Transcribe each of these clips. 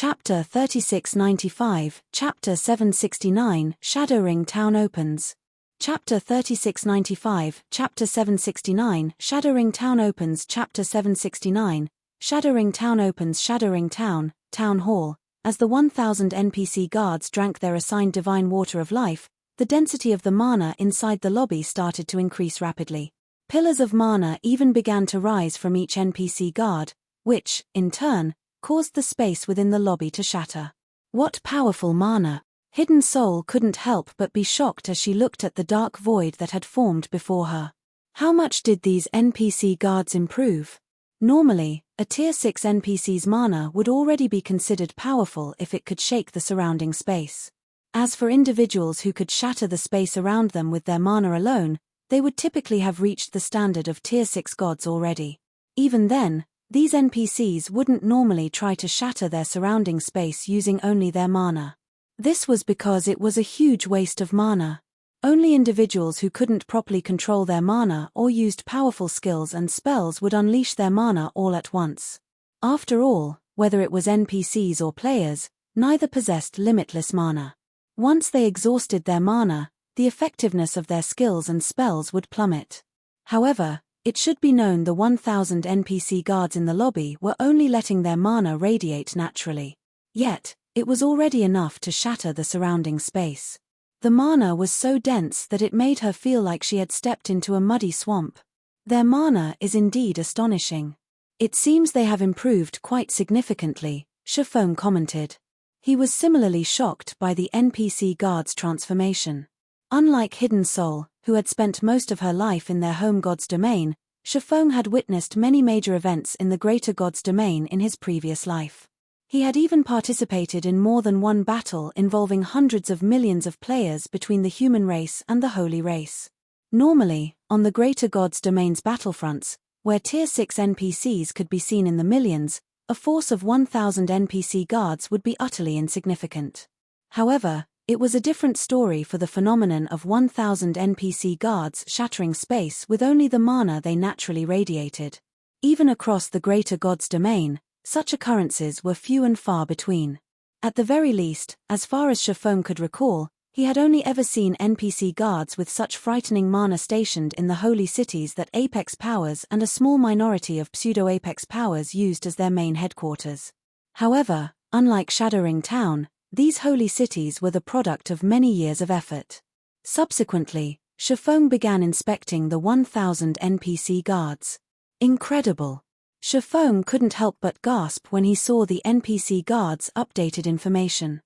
Chapter 3695, Chapter 769, Shadowring Town opens. Chapter 3695, Chapter 769, Shadowring Town opens. Chapter 769, Shadowring Town opens. Shadowring Town, Town Hall. As the 1,000 NPC guards drank their assigned divine water of life, the density of the mana inside the lobby started to increase rapidly. Pillars of mana even began to rise from each NPC guard, which, in turn, caused the space within the lobby to shatter. What powerful mana! Hidden Soul couldn't help but be shocked as she looked at the dark void that had formed before her. How much did these NPC guards improve? Normally, a Tier 6 NPC's mana would already be considered powerful if it could shake the surrounding space. As for individuals who could shatter the space around them with their mana alone, they would typically have reached the standard of Tier 6 gods already. Even then, these NPCs wouldn't normally try to shatter their surrounding space using only their mana. This was because it was a huge waste of mana. Only individuals who couldn't properly control their mana or used powerful skills and spells would unleash their mana all at once. After all, whether it was NPCs or players, neither possessed limitless mana. Once they exhausted their mana, the effectiveness of their skills and spells would plummet. However, it should be known the 1,000 NPC guards in the lobby were only letting their mana radiate naturally. Yet, it was already enough to shatter the surrounding space. The mana was so dense that it made her feel like she had stepped into a muddy swamp. Their mana is indeed astonishing. It seems they have improved quite significantly, Chiffon commented. He was similarly shocked by the NPC guards' transformation. Unlike Hidden Soul, who had spent most of her life in their home god's domain, Chiffon had witnessed many major events in the greater god's domain in his previous life. He had even participated in more than one battle involving hundreds of millions of players between the human race and the holy race. Normally, on the greater god's domain's battlefronts, where Tier 6 NPCs could be seen in the millions, a force of 1,000 NPC guards would be utterly insignificant. However, it was a different story for the phenomenon of 1,000 NPC guards shattering space with only the mana they naturally radiated. Even across the greater god's domain, such occurrences were few and far between. At the very least, as far as Chiffon could recall, he had only ever seen NPC guards with such frightening mana stationed in the holy cities that Apex powers and a small minority of pseudo-Apex powers used as their main headquarters. However, unlike Shadowring Town, these holy cities were the product of many years of effort. Subsequently, Chiffon began inspecting the 1,000 NPC guards. Incredible! Chiffon couldn't help but gasp when he saw the NPC guards' updated information.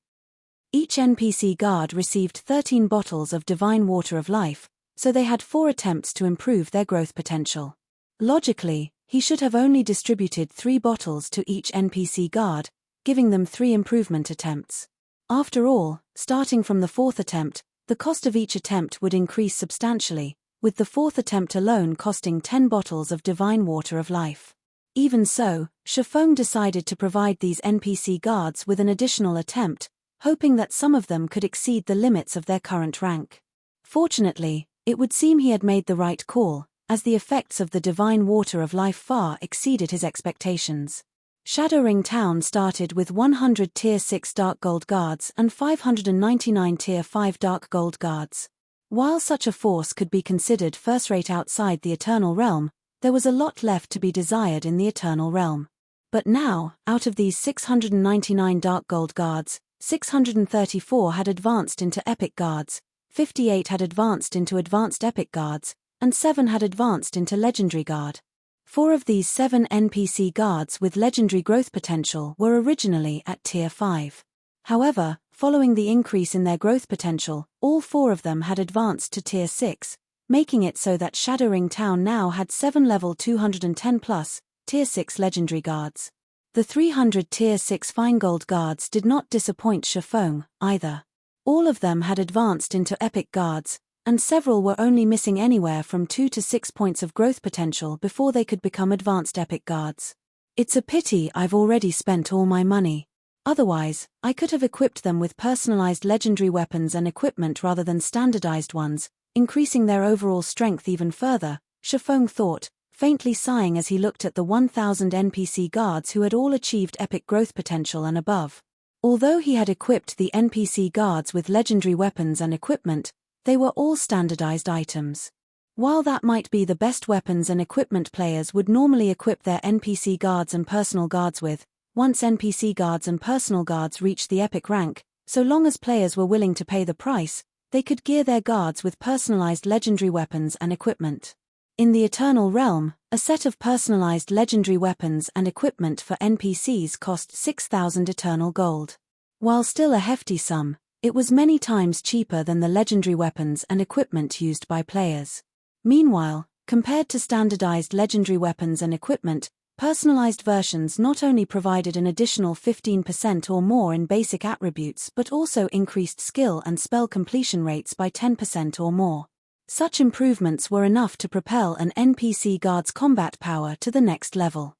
Each NPC guard received 13 bottles of divine water of life, so they had 4 attempts to improve their growth potential. Logically, he should have only distributed 3 bottles to each NPC guard, giving them 3 improvement attempts. After all, starting from the 4th attempt, the cost of each attempt would increase substantially, with the 4th attempt alone costing 10 bottles of divine water of life. Even so, Chiffon decided to provide these NPC guards with an additional attempt, hoping that some of them could exceed the limits of their current rank. Fortunately, it would seem he had made the right call, as the effects of the divine water of life far exceeded his expectations. Shadowring Town started with 100 Tier 6 Dark Gold Guards and 599 Tier 5 Dark Gold Guards. While such a force could be considered first-rate outside the Eternal Realm, there was a lot left to be desired in the Eternal Realm. But now, out of these 699 Dark Gold Guards, 634 had advanced into Epic Guards, 58 had advanced into Advanced Epic Guards, and 7 had advanced into Legendary Guard. 4 of these 7 NPC guards with legendary growth potential were originally at Tier 5. However, following the increase in their growth potential, all 4 of them had advanced to Tier 6, making it so that Shadowring Town now had 7 level 210+, Tier 6 legendary guards. The 300 Tier 6 Fine Gold guards did not disappoint Chiffon, either. All of them had advanced into Epic Guards, and several were only missing anywhere from 2 to 6 points of growth potential before they could become Advanced Epic Guards. It's a pity I've already spent all my money. Otherwise, I could have equipped them with personalized legendary weapons and equipment rather than standardized ones, increasing their overall strength even further, Chiffon thought, faintly sighing as he looked at the 1,000 NPC guards who had all achieved epic growth potential and above. Although he had equipped the NPC guards with legendary weapons and equipment, they were all standardized items. While that might be the best weapons and equipment players would normally equip their NPC guards and personal guards with, once NPC guards and personal guards reached the epic rank, so long as players were willing to pay the price, they could gear their guards with personalized legendary weapons and equipment. In the Eternal Realm, a set of personalized legendary weapons and equipment for NPCs cost 6,000 eternal gold. While still a hefty sum, it was many times cheaper than the legendary weapons and equipment used by players. Meanwhile, compared to standardized legendary weapons and equipment, personalized versions not only provided an additional 15% or more in basic attributes but also increased skill and spell completion rates by 10% or more. Such improvements were enough to propel an NPC guard's combat power to the next level.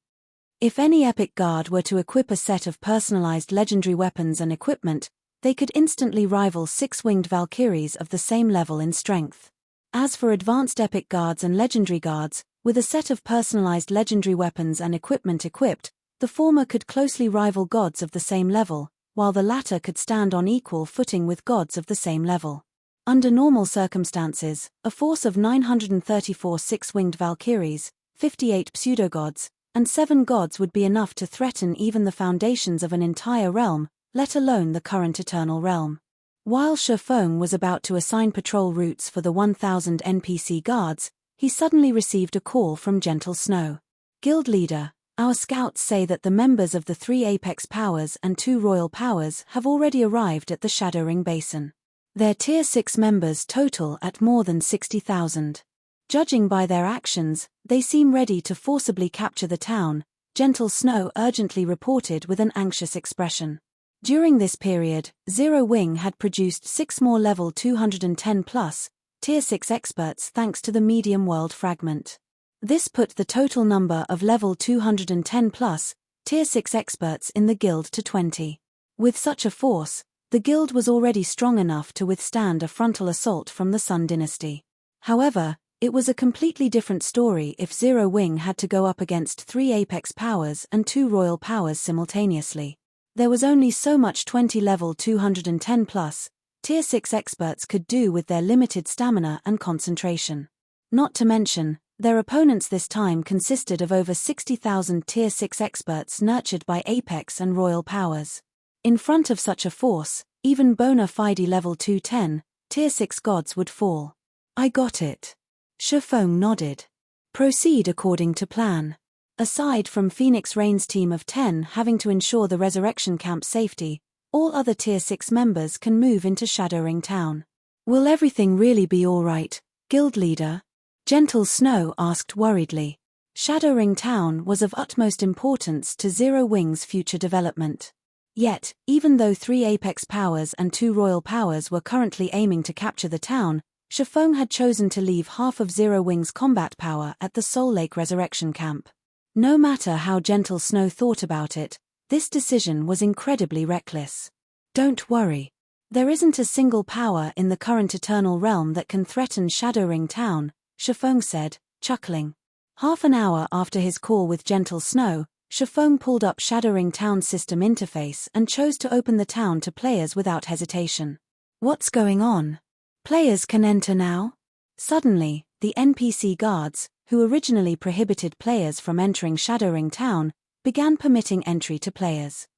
If any epic guard were to equip a set of personalized legendary weapons and equipment, they could instantly rival six-winged Valkyries of the same level in strength. As for advanced epic guards and legendary guards, with a set of personalized legendary weapons and equipment equipped, the former could closely rival gods of the same level, while the latter could stand on equal footing with gods of the same level. Under normal circumstances, a force of 934 six-winged Valkyries, 58 pseudogods, and 7 gods would be enough to threaten even the foundations of an entire realm, let alone the current Eternal Realm. While Shifeng was about to assign patrol routes for the 1,000 NPC guards, he suddenly received a call from Gentle Snow. Guild leader, our scouts say that the members of the 3 Apex Powers and 2 Royal Powers have already arrived at the Shadowring Basin. Their Tier 6 members total at more than 60,000. Judging by their actions, they seem ready to forcibly capture the town, Gentle Snow urgently reported with an anxious expression. During this period, Zero Wing had produced 6 more level 210+, Tier 6 experts thanks to the medium world fragment. This put the total number of level 210+, Tier 6 experts in the guild to 20. With such a force, the guild was already strong enough to withstand a frontal assault from the Sun Dynasty. However, it was a completely different story if Zero Wing had to go up against 3 Apex Powers and 2 Royal Powers simultaneously. There was only so much 20 level 210+, Tier 6 experts could do with their limited stamina and concentration. Not to mention, their opponents this time consisted of over 60,000 Tier 6 experts nurtured by Apex and Royal Powers. In front of such a force, even bona fide level 210, Tier 6 gods would fall. I got it. Shifeng nodded. Proceed according to plan. Aside from Phoenix Rain's team of 10 having to ensure the Resurrection Camp's safety, all other Tier 6 members can move into Shadowring Town. Will everything really be alright, Guild Leader? Gentle Snow asked worriedly. Shadowring Town was of utmost importance to Zero Wing's future development. Yet, even though 3 Apex Powers and 2 Royal Powers were currently aiming to capture the town, Shifeng had chosen to leave half of Zero Wing's combat power at the Soul Lake Resurrection Camp. No matter how Gentle Snow thought about it, this decision was incredibly reckless. Don't worry. There isn't a single power in the current Eternal Realm that can threaten Shadowring Town, Shifeng said, chuckling. Half an hour after his call with Gentle Snow, Shifeng pulled up Shadowring Town's system interface and chose to open the town to players without hesitation. What's going on? Players can enter now? Suddenly, the NPC guards, who originally prohibited players from entering Shadowring Town, began permitting entry to players.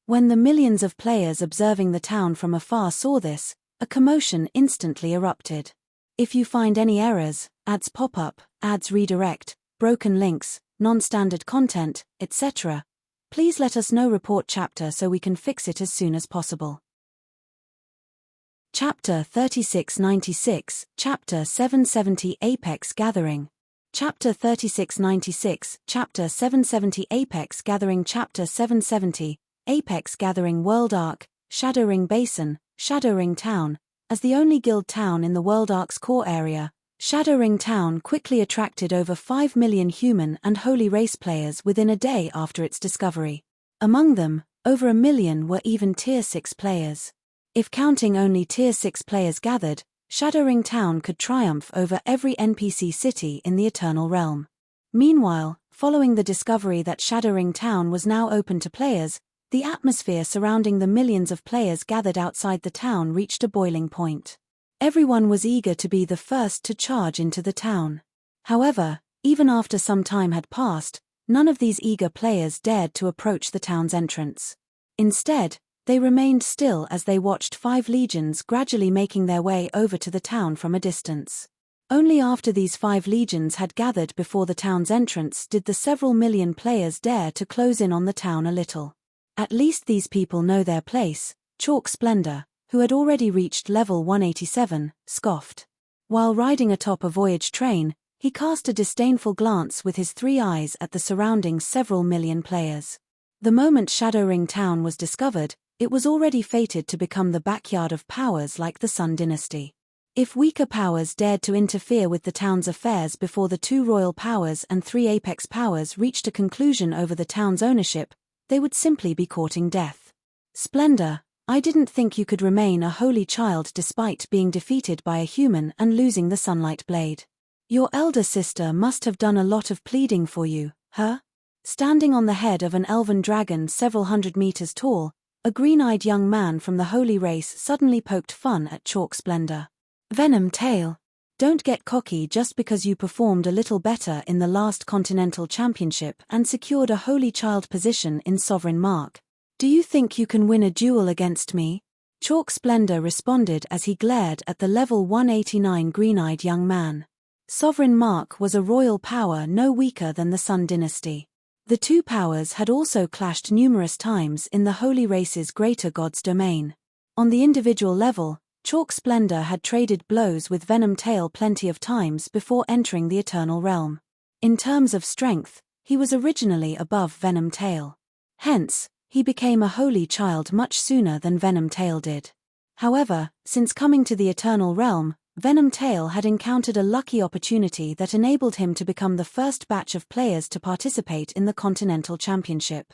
When the millions of players observing the town from afar saw this, a commotion instantly erupted. If you find any errors, ads pop up, ads redirect, broken links, non-standard content, etc., please let us know. Report chapter so we can fix it as soon as possible. Chapter 3696, Chapter 770 Apex Gathering. Chapter 3696, Chapter 770 Apex Gathering. Chapter 770, Apex Gathering. World Arc, Shadowring Basin, Shadowring Town. As the only guild town in the World Arc's core area, Shadowring Town quickly attracted over 5 million human and holy race players within a day after its discovery. Among them, over 1 million were even Tier 6 players. If counting only Tier 6 players gathered, Shadowring Town could triumph over every NPC city in the Eternal Realm. Meanwhile, following the discovery that Shadowring Town was now open to players, the atmosphere surrounding the millions of players gathered outside the town reached a boiling point. Everyone was eager to be the first to charge into the town. However, even after some time had passed, none of these eager players dared to approach the town's entrance. Instead, they remained still as they watched 5 legions gradually making their way over to the town from a distance. Only after these 5 legions had gathered before the town's entrance did the several million players dare to close in on the town a little. At least these people know their place, Chalk Splendor, who had already reached level 187, scoffed. While riding atop a voyage train, he cast a disdainful glance with his 3 eyes at the surrounding several million players. The moment Shadowring Town was discovered, it was already fated to become the backyard of powers like the Sun Dynasty. If weaker powers dared to interfere with the town's affairs before the 2 royal powers and 3 apex powers reached a conclusion over the town's ownership, they would simply be courting death. Splendor, I didn't think you could remain a holy child despite being defeated by a human and losing the Sunlight Blade. Your elder sister must have done a lot of pleading for you, huh? Standing on the head of an elven dragon several hundred meters tall, a green-eyed young man from the holy race suddenly poked fun at Chalk Splendor. Venom Tail. Don't get cocky just because you performed a little better in the last Continental Championship and secured a holy child position in Sovereign Mark. Do you think you can win a duel against me? Chalk Splendor responded as he glared at the level 189 green-eyed young man. Sovereign Mark was a royal power no weaker than the Sun Dynasty. The 2 powers had also clashed numerous times in the Holy Race's greater god's domain. On the individual level, Chalk Splendor had traded blows with Venom Tail plenty of times before entering the Eternal Realm. In terms of strength, he was originally above Venom Tail. Hence, he became a holy child much sooner than Venom Tail did. However, since coming to the Eternal Realm, Venom Tail had encountered a lucky opportunity that enabled him to become the first batch of players to participate in the Continental Championship.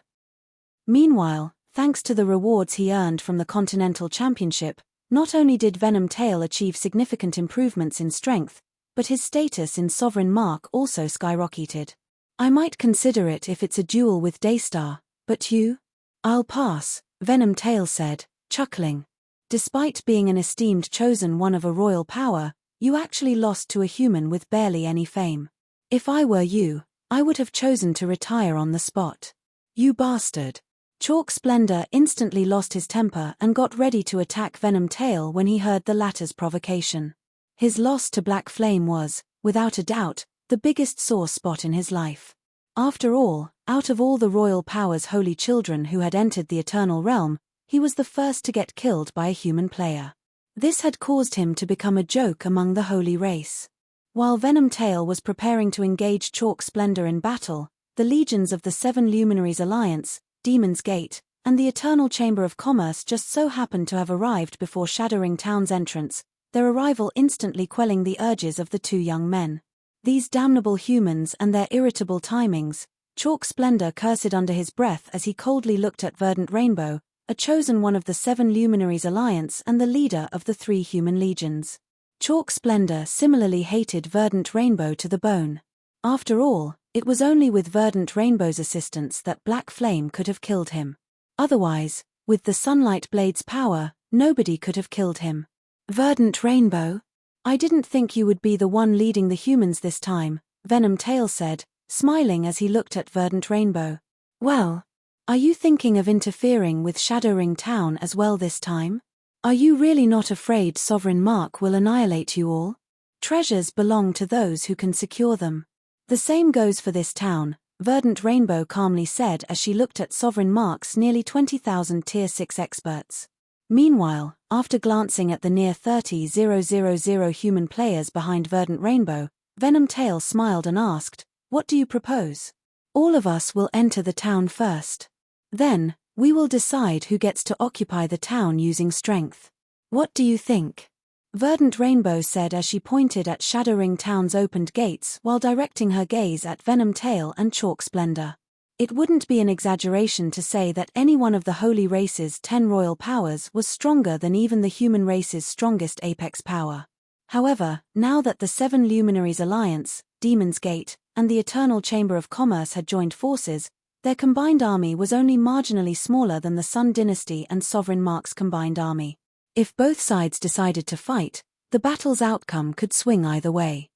Meanwhile, thanks to the rewards he earned from the Continental Championship, not only did Venom Tail achieve significant improvements in strength, but his status in Sovereign Mark also skyrocketed. I might consider it if it's a duel with Daystar, but you? I'll pass, Venom Tail said, chuckling. Despite being an esteemed chosen one of a royal power, you actually lost to a human with barely any fame. If I were you, I would have chosen to retire on the spot. You bastard. Chalk Splendor instantly lost his temper and got ready to attack Venom Tail when he heard the latter's provocation. His loss to Black Flame was, without a doubt, the biggest sore spot in his life. After all, out of all the royal power's holy children who had entered the Eternal Realm, he was the first to get killed by a human player. This had caused him to become a joke among the holy race. While Venom Tail was preparing to engage Chalk Splendor in battle, the legions of the 7 Luminaries Alliance, Demon's Gate, and the Eternal Chamber of Commerce just so happened to have arrived before Shadowring Town's entrance, their arrival instantly quelling the urges of the 2 young men. These damnable humans and their irritable timings, Chalk Splendor cursed under his breath as he coldly looked at Verdant Rainbow, a chosen one of the 7 Luminaries Alliance and the leader of the 3 human legions. Chalk Splendor similarly hated Verdant Rainbow to the bone. After all, it was only with Verdant Rainbow's assistance that Black Flame could have killed him. Otherwise, with the Sunlight Blade's power, nobody could have killed him. Verdant Rainbow? I didn't think you would be the one leading the humans this time, Venom Tail said, smiling as he looked at Verdant Rainbow. Well, are you thinking of interfering with Shadowring Town as well this time? Are you really not afraid Sovereign Mark will annihilate you all? Treasures belong to those who can secure them. The same goes for this town, Verdant Rainbow calmly said as she looked at Sovereign Mark's nearly 20,000 Tier 6 experts. Meanwhile, after glancing at the near 30,000 human players behind Verdant Rainbow, Venom Tail smiled and asked, "What do you propose?" "All of us will enter the town first. Then, we will decide who gets to occupy the town using strength. What do you think?" Verdant Rainbow said as she pointed at Shadowring Town's opened gates while directing her gaze at Venom Tail and Chalk Splendor. It wouldn't be an exaggeration to say that any one of the Holy Race's 10 royal powers was stronger than even the human race's strongest apex power. However, now that the 7 Luminaries Alliance, Demon's Gate, and the Eternal Chamber of Commerce had joined forces, their combined army was only marginally smaller than the Sun Dynasty and Sovereign Mark's combined army. If both sides decided to fight, the battle's outcome could swing either way.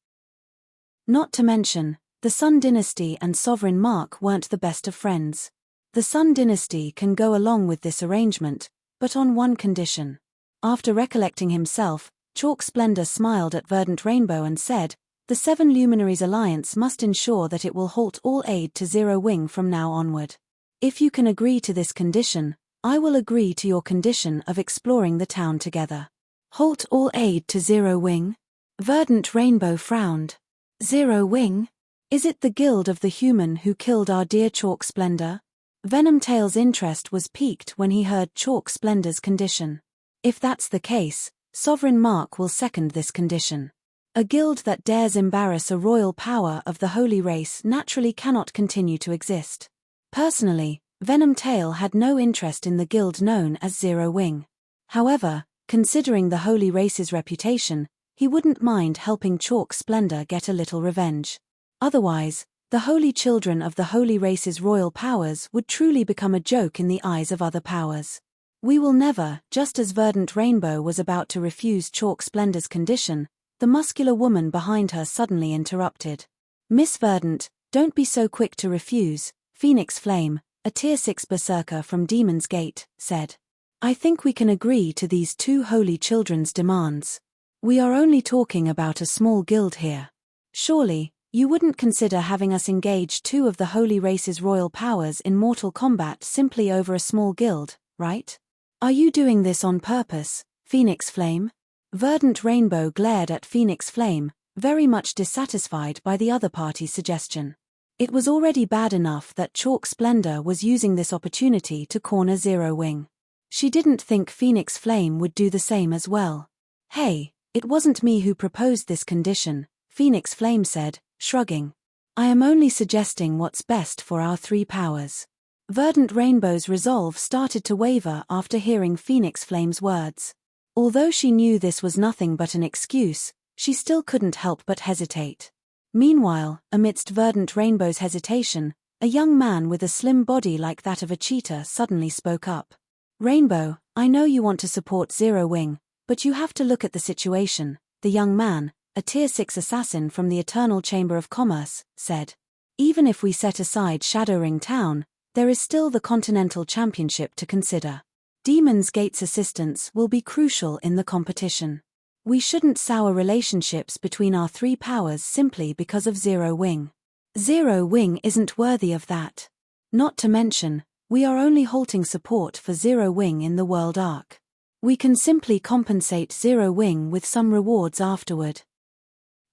Not to mention, the Sun Dynasty and Sovereign Mark weren't the best of friends. The Sun Dynasty can go along with this arrangement, but on one condition. After recollecting himself, Chalk Splendor smiled at Verdant Rainbow and said, "The Seven Luminaries Alliance must ensure that it will halt all aid to Zero Wing from now onward. If you can agree to this condition, I will agree to your condition of exploring the town together." Halt all aid to Zero Wing? Verdant Rainbow frowned. Zero Wing? Is it the guild of the human who killed our dear Chalk Splendor? Venomtail's interest was piqued when he heard Chalk Splendor's condition. If that's the case, Sovereign Mark will second this condition. A guild that dares embarrass a royal power of the holy race naturally cannot continue to exist. Personally, Venomtail had no interest in the guild known as Zero Wing. However, considering the holy race's reputation, he wouldn't mind helping Chalk Splendor get a little revenge. Otherwise, the holy children of the holy race's royal powers would truly become a joke in the eyes of other powers. We will never. Just as Verdant Rainbow was about to refuse Chalk Splendor's condition, the muscular woman behind her suddenly interrupted. "Miss Verdant, don't be so quick to refuse," Phoenix Flame, a Tier 6 berserker from Demon's Gate, said. "I think we can agree to these two holy children's demands. We are only talking about a small guild here. Surely, you wouldn't consider having us engage two of the holy race's royal powers in mortal combat simply over a small guild, right? Are you doing this on purpose, Phoenix Flame?" Verdant Rainbow glared at Phoenix Flame, very much dissatisfied by the other party's suggestion. It was already bad enough that Chalk Splendor was using this opportunity to corner Zero Wing. She didn't think Phoenix Flame would do the same as well. "Hey, it wasn't me who proposed this condition," Phoenix Flame said, shrugging. "I am only suggesting what's best for our three powers." Verdant Rainbow's resolve started to waver after hearing Phoenix Flame's words. Although she knew this was nothing but an excuse, she still couldn't help but hesitate. Meanwhile, amidst Verdant Rainbow's hesitation, a young man with a slim body like that of a cheetah suddenly spoke up. "Rainbow, I know you want to support Zero Wing, but you have to look at the situation," the young man, a Tier 6 assassin from the Eternal Chamber of Commerce, said. "Even if we set aside Shadowring Town, there is still the Continental Championship to consider. Demon's Gate's assistance will be crucial in the competition. We shouldn't sour relationships between our three powers simply because of Zero Wing. Zero Wing isn't worthy of that. Not to mention, we are only halting support for Zero Wing in the world arc. We can simply compensate Zero Wing with some rewards afterward."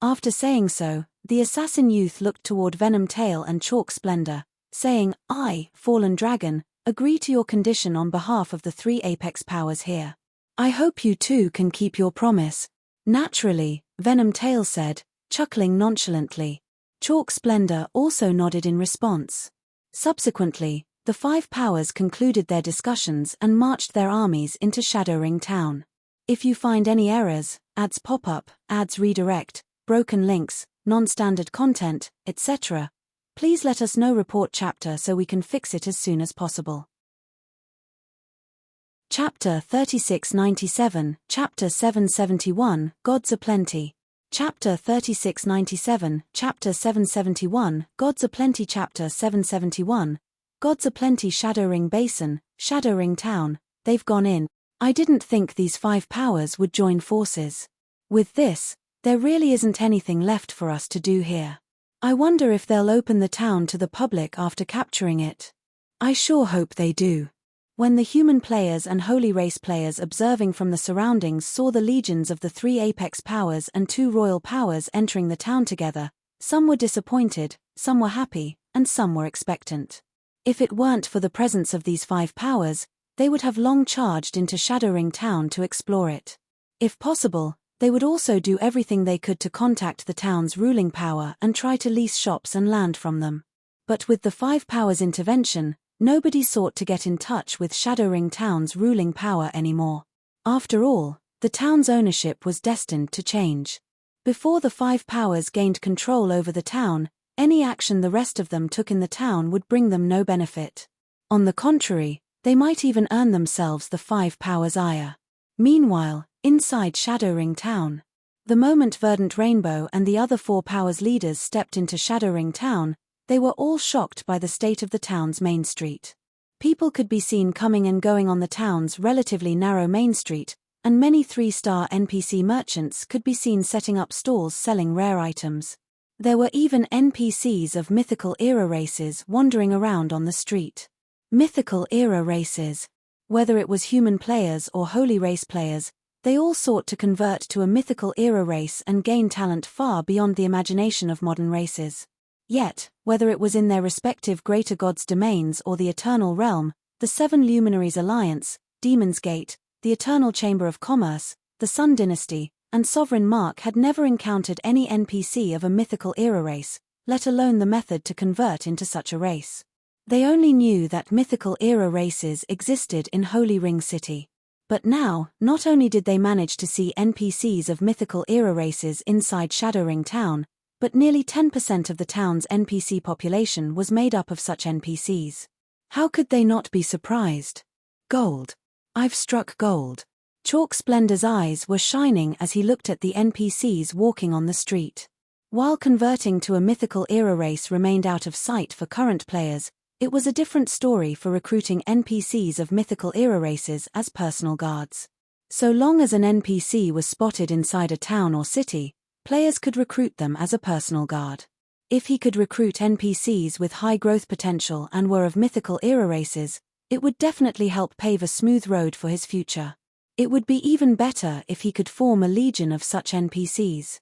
After saying so, the assassin youth looked toward Venomtail and Chalk Splendor, saying, "I, Fallen Dragon, agree to your condition on behalf of the three Apex powers here. I hope you too can keep your promise." "Naturally," Venomtail said, chuckling nonchalantly. Chalk Splendor also nodded in response. Subsequently, the five powers concluded their discussions and marched their armies into Shadowring Town. If you find any errors, ads pop up, ads redirect, broken links, non-standard content, etc., please let us know. Report chapter so we can fix it as soon as possible. Chapter 3697, Chapter 771, Gods Aplenty. Chapter 3697, Chapter 771, Gods Aplenty. Chapter 771, Gods Aplenty. Shadowring Basin, Shadowring Town, they've gone in. I didn't think these five powers would join forces. With this, there really isn't anything left for us to do here. I wonder if they'll open the town to the public after capturing it. I sure hope they do. When the human players and holy race players observing from the surroundings saw the legions of the three apex powers and two royal powers entering the town together, some were disappointed, some were happy, and some were expectant. If it weren't for the presence of these five powers, they would have long charged into Shadowring Town to explore it. If possible, they would also do everything they could to contact the town's ruling power and try to lease shops and land from them. But with the five powers' intervention, nobody sought to get in touch with Shadowring Town's ruling power anymore. After all, the town's ownership was destined to change. Before the five powers gained control over the town, Any action the rest of them took in the town would bring them no benefit. On the contrary, they might even earn themselves the 5 powers ire. Meanwhile, inside Shadowring Town, the moment Verdant Rainbow and the other 4 powers leaders stepped into Shadowring Town, they were all shocked by the state of the town's main street. People could be seen coming and going on the town's relatively narrow main street, and many 3-star NPC merchants could be seen setting up stalls selling rare items. There were even NPCs of mythical era races wandering around on the street. Mythical era races. Whether it was human players or holy race players, they all sought to convert to a mythical era race and gain talent far beyond the imagination of modern races. Yet, whether it was in their respective greater gods' domains or the Eternal Realm, the 7 Luminaries Alliance, Demon's Gate, the Eternal Chamber of Commerce, the Sun Dynasty, and Sovereign Mark had never encountered any NPC of a mythical era race, let alone the method to convert into such a race. They only knew that mythical era races existed in Holy Ring City. But now, not only did they manage to see NPCs of mythical era races inside Shadowring Town, but nearly 10% of the town's NPC population was made up of such NPCs. How could they not be surprised? Gold. I've struck gold. Chalk Splendor's eyes were shining as he looked at the NPCs walking on the street. While converting to a mythical era race remained out of sight for current players, it was a different story for recruiting NPCs of mythical era races as personal guards. So long as an NPC was spotted inside a town or city, players could recruit them as a personal guard. If he could recruit NPCs with high growth potential and were of mythical era races, it would definitely help pave a smooth road for his future. It would be even better if he could form a legion of such NPCs.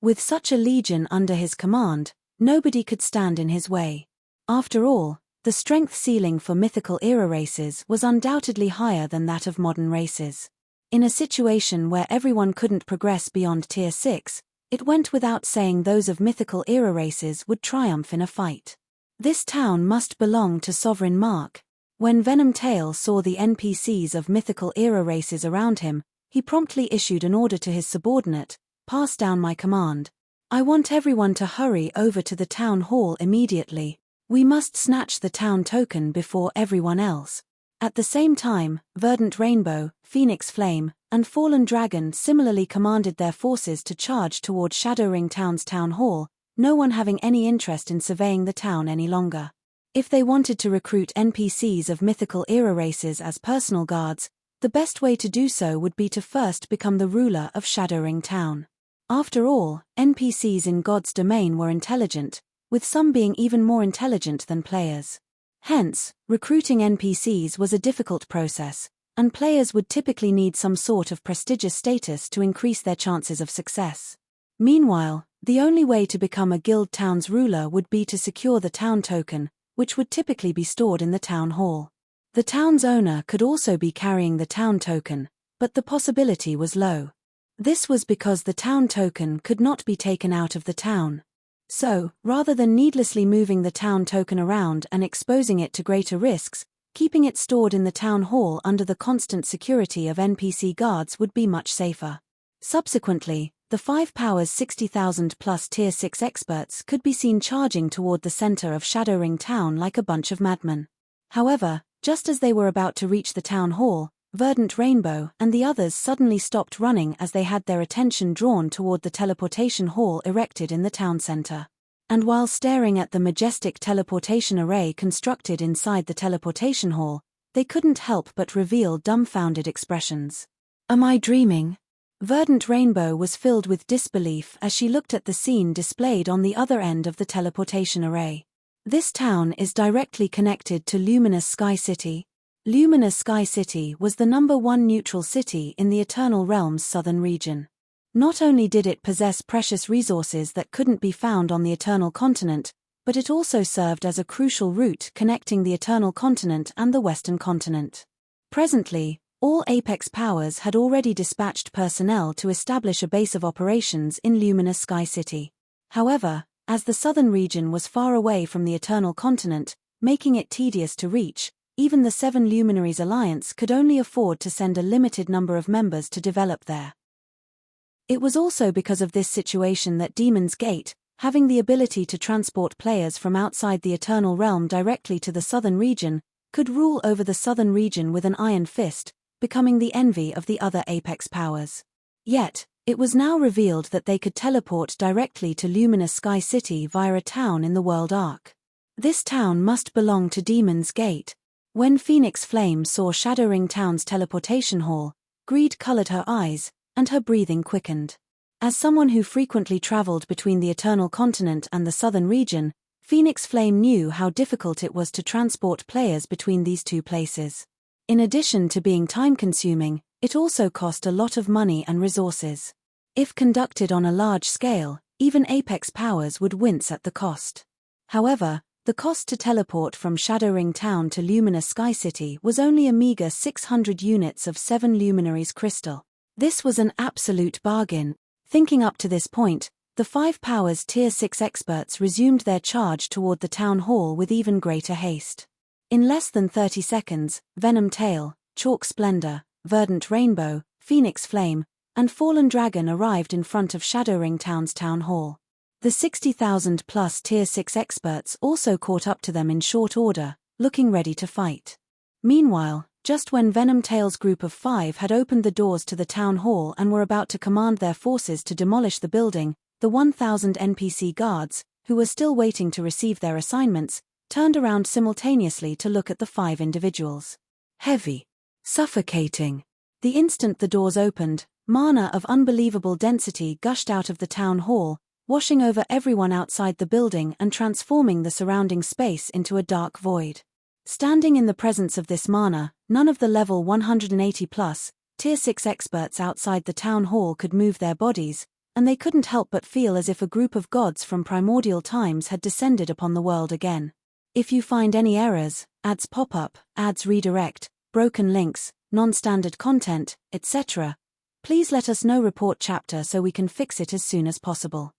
With such a legion under his command, nobody could stand in his way. After all, the strength ceiling for mythical era races was undoubtedly higher than that of modern races. In a situation where everyone couldn't progress beyond Tier 6, it went without saying those of mythical era races would triumph in a fight. This town must belong to Sovereign Mark. When Venom Tail saw the NPCs of mythical era races around him, he promptly issued an order to his subordinate, "Pass down my command. I want everyone to hurry over to the town hall immediately. We must snatch the town token before everyone else." At the same time, Verdant Rainbow, Phoenix Flame, and Fallen Dragon similarly commanded their forces to charge toward Shadowring Town's town hall, no one having any interest in surveying the town any longer. If they wanted to recruit NPCs of mythical era races as personal guards, the best way to do so would be to first become the ruler of Shadowring Town. After all, NPCs in God's domain were intelligent, with some being even more intelligent than players. Hence, recruiting NPCs was a difficult process, and players would typically need some sort of prestigious status to increase their chances of success. Meanwhile, the only way to become a guild town's ruler would be to secure the town token, which would typically be stored in the town hall. The town's owner could also be carrying the town token, but the possibility was low. This was because the town token could not be taken out of the town. So, rather than needlessly moving the town token around and exposing it to greater risks, keeping it stored in the town hall under the constant security of NPC guards would be much safer. Subsequently, the 5 powers 60,000 plus Tier 6 experts could be seen charging toward the center of Shadowring Town like a bunch of madmen. However, just as they were about to reach the town hall, Verdant Rainbow and the others suddenly stopped running as they had their attention drawn toward the teleportation hall erected in the town center. And while staring at the majestic teleportation array constructed inside the teleportation hall, they couldn't help but reveal dumbfounded expressions. "Am I dreaming?" Verdant Rainbow was filled with disbelief as she looked at the scene displayed on the other end of the teleportation array. This town is directly connected to Luminous Sky City. Luminous Sky City was the #1 neutral city in the Eternal Realm's southern region. Not only did it possess precious resources that couldn't be found on the Eternal Continent, but it also served as a crucial route connecting the Eternal Continent and the Western Continent. Presently, all Apex powers had already dispatched personnel to establish a base of operations in Luminous Sky City. However, as the southern region was far away from the Eternal Continent, making it tedious to reach, even the 7 Luminaries Alliance could only afford to send a limited number of members to develop there. It was also because of this situation that Demon's Gate, having the ability to transport players from outside the Eternal Realm directly to the southern region, could rule over the southern region with an iron fist, becoming the envy of the other Apex powers. Yet, it was now revealed that they could teleport directly to Luminous Sky City via a town in the World Arc. This town must belong to Demon's Gate. When Phoenix Flame saw Shadowring Town's teleportation hall, greed colored her eyes, and her breathing quickened. As someone who frequently traveled between the Eternal Continent and the southern region, Phoenix Flame knew how difficult it was to transport players between these two places. In addition to being time-consuming, it also cost a lot of money and resources. If conducted on a large scale, even Apex powers would wince at the cost. However, the cost to teleport from Shadowring Town to Luminous Sky City was only a meager 600 units of 7 Luminaries crystal. This was an absolute bargain. Thinking up to this point, the 5 powers Tier 6 experts resumed their charge toward the town hall with even greater haste. In less than 30 seconds, Venom Tail, Chalk Splendor, Verdant Rainbow, Phoenix Flame, and Fallen Dragon arrived in front of Shadowring Town's town hall. The 60,000-plus Tier 6 experts also caught up to them in short order, looking ready to fight. Meanwhile, just when Venom Tail's group of 5 had opened the doors to the town hall and were about to command their forces to demolish the building, the 1,000 NPC guards, who were still waiting to receive their assignments, turned around simultaneously to look at the 5 individuals. Heavy. Suffocating. The instant the doors opened, mana of unbelievable density gushed out of the town hall, washing over everyone outside the building and transforming the surrounding space into a dark void. Standing in the presence of this mana, none of the level 180-plus, Tier 6 experts outside the town hall could move their bodies, and they couldn't help but feel as if a group of gods from primordial times had descended upon the world again. If you find any errors, ads pop up, ads redirect, broken links, non-standard content, etc., please let us know. Report chapter so we can fix it as soon as possible.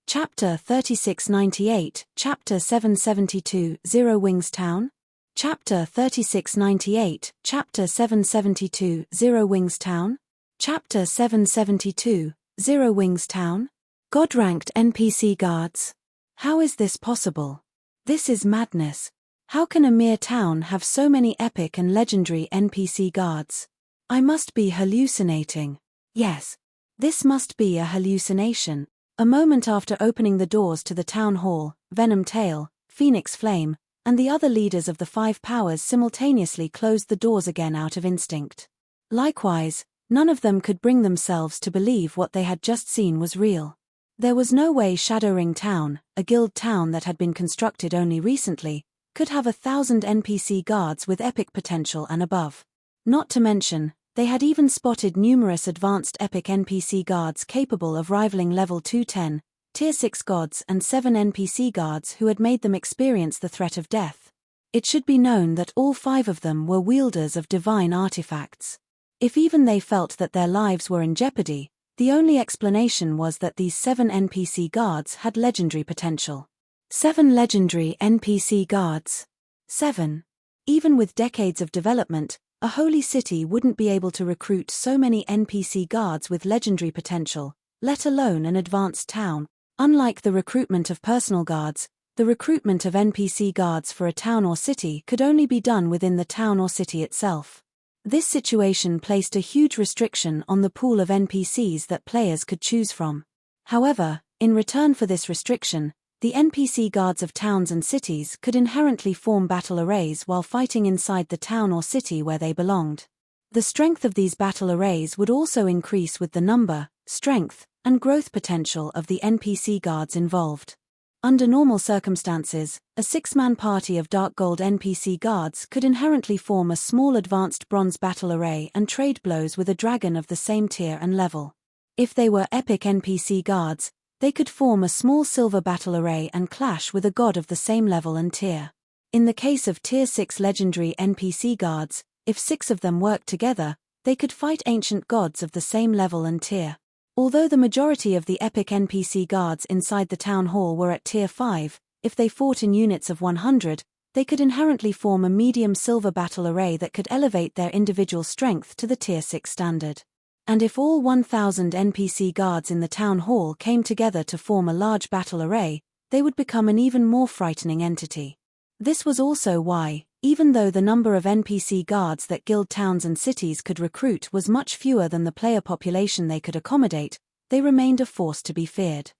Chapter 3698, Chapter 772, Zero Wings Town? Chapter 3698, Chapter 772, Zero Wings Town? Chapter 772, Zero Wings Town? God-ranked NPC guards? How is this possible? This is madness. How can a mere town have so many epic and legendary NPC guards? I must be hallucinating. Yes. This must be a hallucination. A moment after opening the doors to the town hall, Venom Tail, Phoenix Flame, and the other leaders of the 5 powers simultaneously closed the doors again out of instinct. Likewise, none of them could bring themselves to believe what they had just seen was real. There was no way Shadowring Town, a guild town that had been constructed only recently, could have 1,000 NPC guards with epic potential and above. Not to mention, they had even spotted numerous advanced epic NPC guards capable of rivaling level 210, Tier 6 gods and 7 NPC guards who had made them experience the threat of death. It should be known that all 5 of them were wielders of divine artifacts. If even they felt that their lives were in jeopardy, the only explanation was that these 7 NPC guards had legendary potential. 7 legendary NPC guards. 7. Even with decades of development, a holy city wouldn't be able to recruit so many NPC guards with legendary potential, let alone an advanced town. Unlike the recruitment of personal guards, the recruitment of NPC guards for a town or city could only be done within the town or city itself. This situation placed a huge restriction on the pool of NPCs that players could choose from. However, in return for this restriction, the NPC guards of towns and cities could inherently form battle arrays while fighting inside the town or city where they belonged. The strength of these battle arrays would also increase with the number, strength, and growth potential of the NPC guards involved. Under normal circumstances, a 6-man party of dark gold NPC guards could inherently form a small advanced bronze battle array and trade blows with a dragon of the same tier and level. If they were epic NPC guards, they could form a small silver battle array and clash with a god of the same level and tier. In the case of Tier 6 legendary NPC guards, if 6 of them worked together, they could fight ancient gods of the same level and tier. Although the majority of the epic NPC guards inside the town hall were at Tier 5, if they fought in units of 100, they could inherently form a medium silver battle array that could elevate their individual strength to the Tier 6 standard. And if all 1,000 NPC guards in the town hall came together to form a large battle array, they would become an even more frightening entity. This was also why, even though the number of NPC guards that guild towns and cities could recruit was much fewer than the player population they could accommodate, they remained a force to be feared.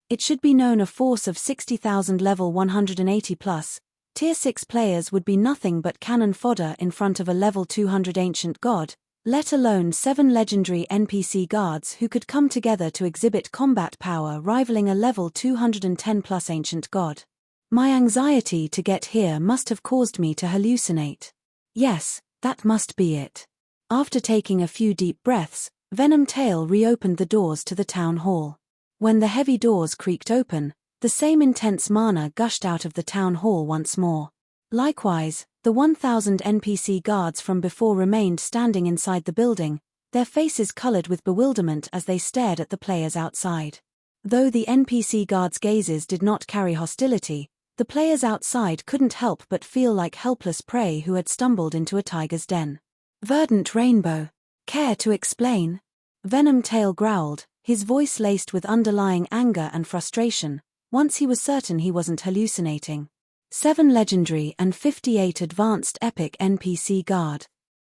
It should be known a force of 60,000 level 180 plus, tier 6 players would be nothing but cannon fodder in front of a level 200 ancient god, let alone 7 legendary NPC guards who could come together to exhibit combat power rivaling a level 210 plus ancient god. My anxiety to get here must have caused me to hallucinate. Yes, that must be it. After taking a few deep breaths, Venom Tail reopened the doors to the town hall. When the heavy doors creaked open, the same intense mana gushed out of the town hall once more. Likewise, the 1,000 NPC guards from before remained standing inside the building, their faces colored with bewilderment as they stared at the players outside. Though the NPC guards' gazes did not carry hostility, the players outside couldn't help but feel like helpless prey who had stumbled into a tiger's den. Verdant Rainbow. Care to explain? Venom Tail growled, his voice laced with underlying anger and frustration, once he was certain he wasn't hallucinating. 7 legendary and 58 advanced epic NPC guard.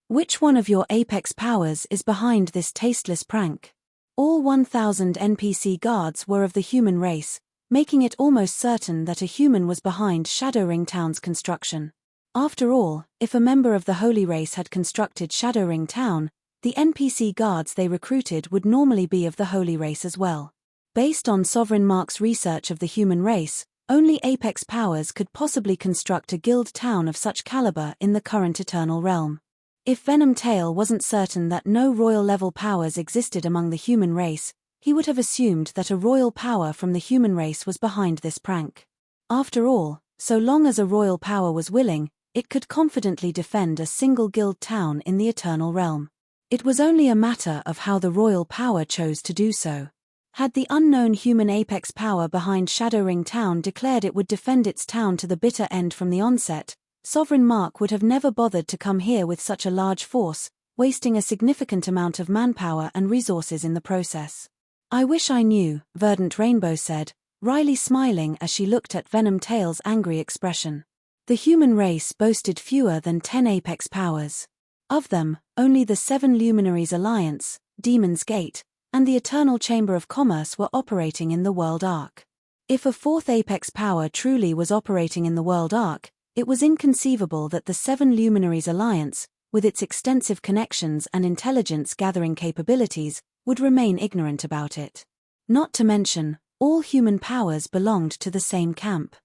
Which one of your apex powers is behind this tasteless prank? All 1,000 NPC guards were of the human race, making it almost certain that a human was behind Shadowring Town's construction. After all, if a member of the Holy Race had constructed Shadowring Town, the NPC guards they recruited would normally be of the Holy Race as well. Based on Sovereign Mark's research of the human race, only apex powers could possibly construct a guild town of such caliber in the current Eternal Realm. If Venom Tail wasn't certain that no royal-level powers existed among the human race, he would have assumed that a royal power from the human race was behind this prank. After all, so long as a royal power was willing, it could confidently defend a single guild town in the Eternal Realm. It was only a matter of how the royal power chose to do so. Had the unknown human apex power behind Shadowring Town declared it would defend its town to the bitter end from the onset, Sovereign Mark would have never bothered to come here with such a large force, wasting a significant amount of manpower and resources in the process. I wish I knew, Verdant Rainbow said, wryly smiling as she looked at Venom Tail's angry expression. The human race boasted fewer than 10 apex powers. Of them, only the 7 Luminaries Alliance, Demon's Gate, and the Eternal Chamber of Commerce were operating in the World Arc. If a 4th apex power truly was operating in the World Arc, it was inconceivable that the 7 Luminaries Alliance, with its extensive connections and intelligence-gathering capabilities, would remain ignorant about it. Not to mention, all human powers belonged to the same camp.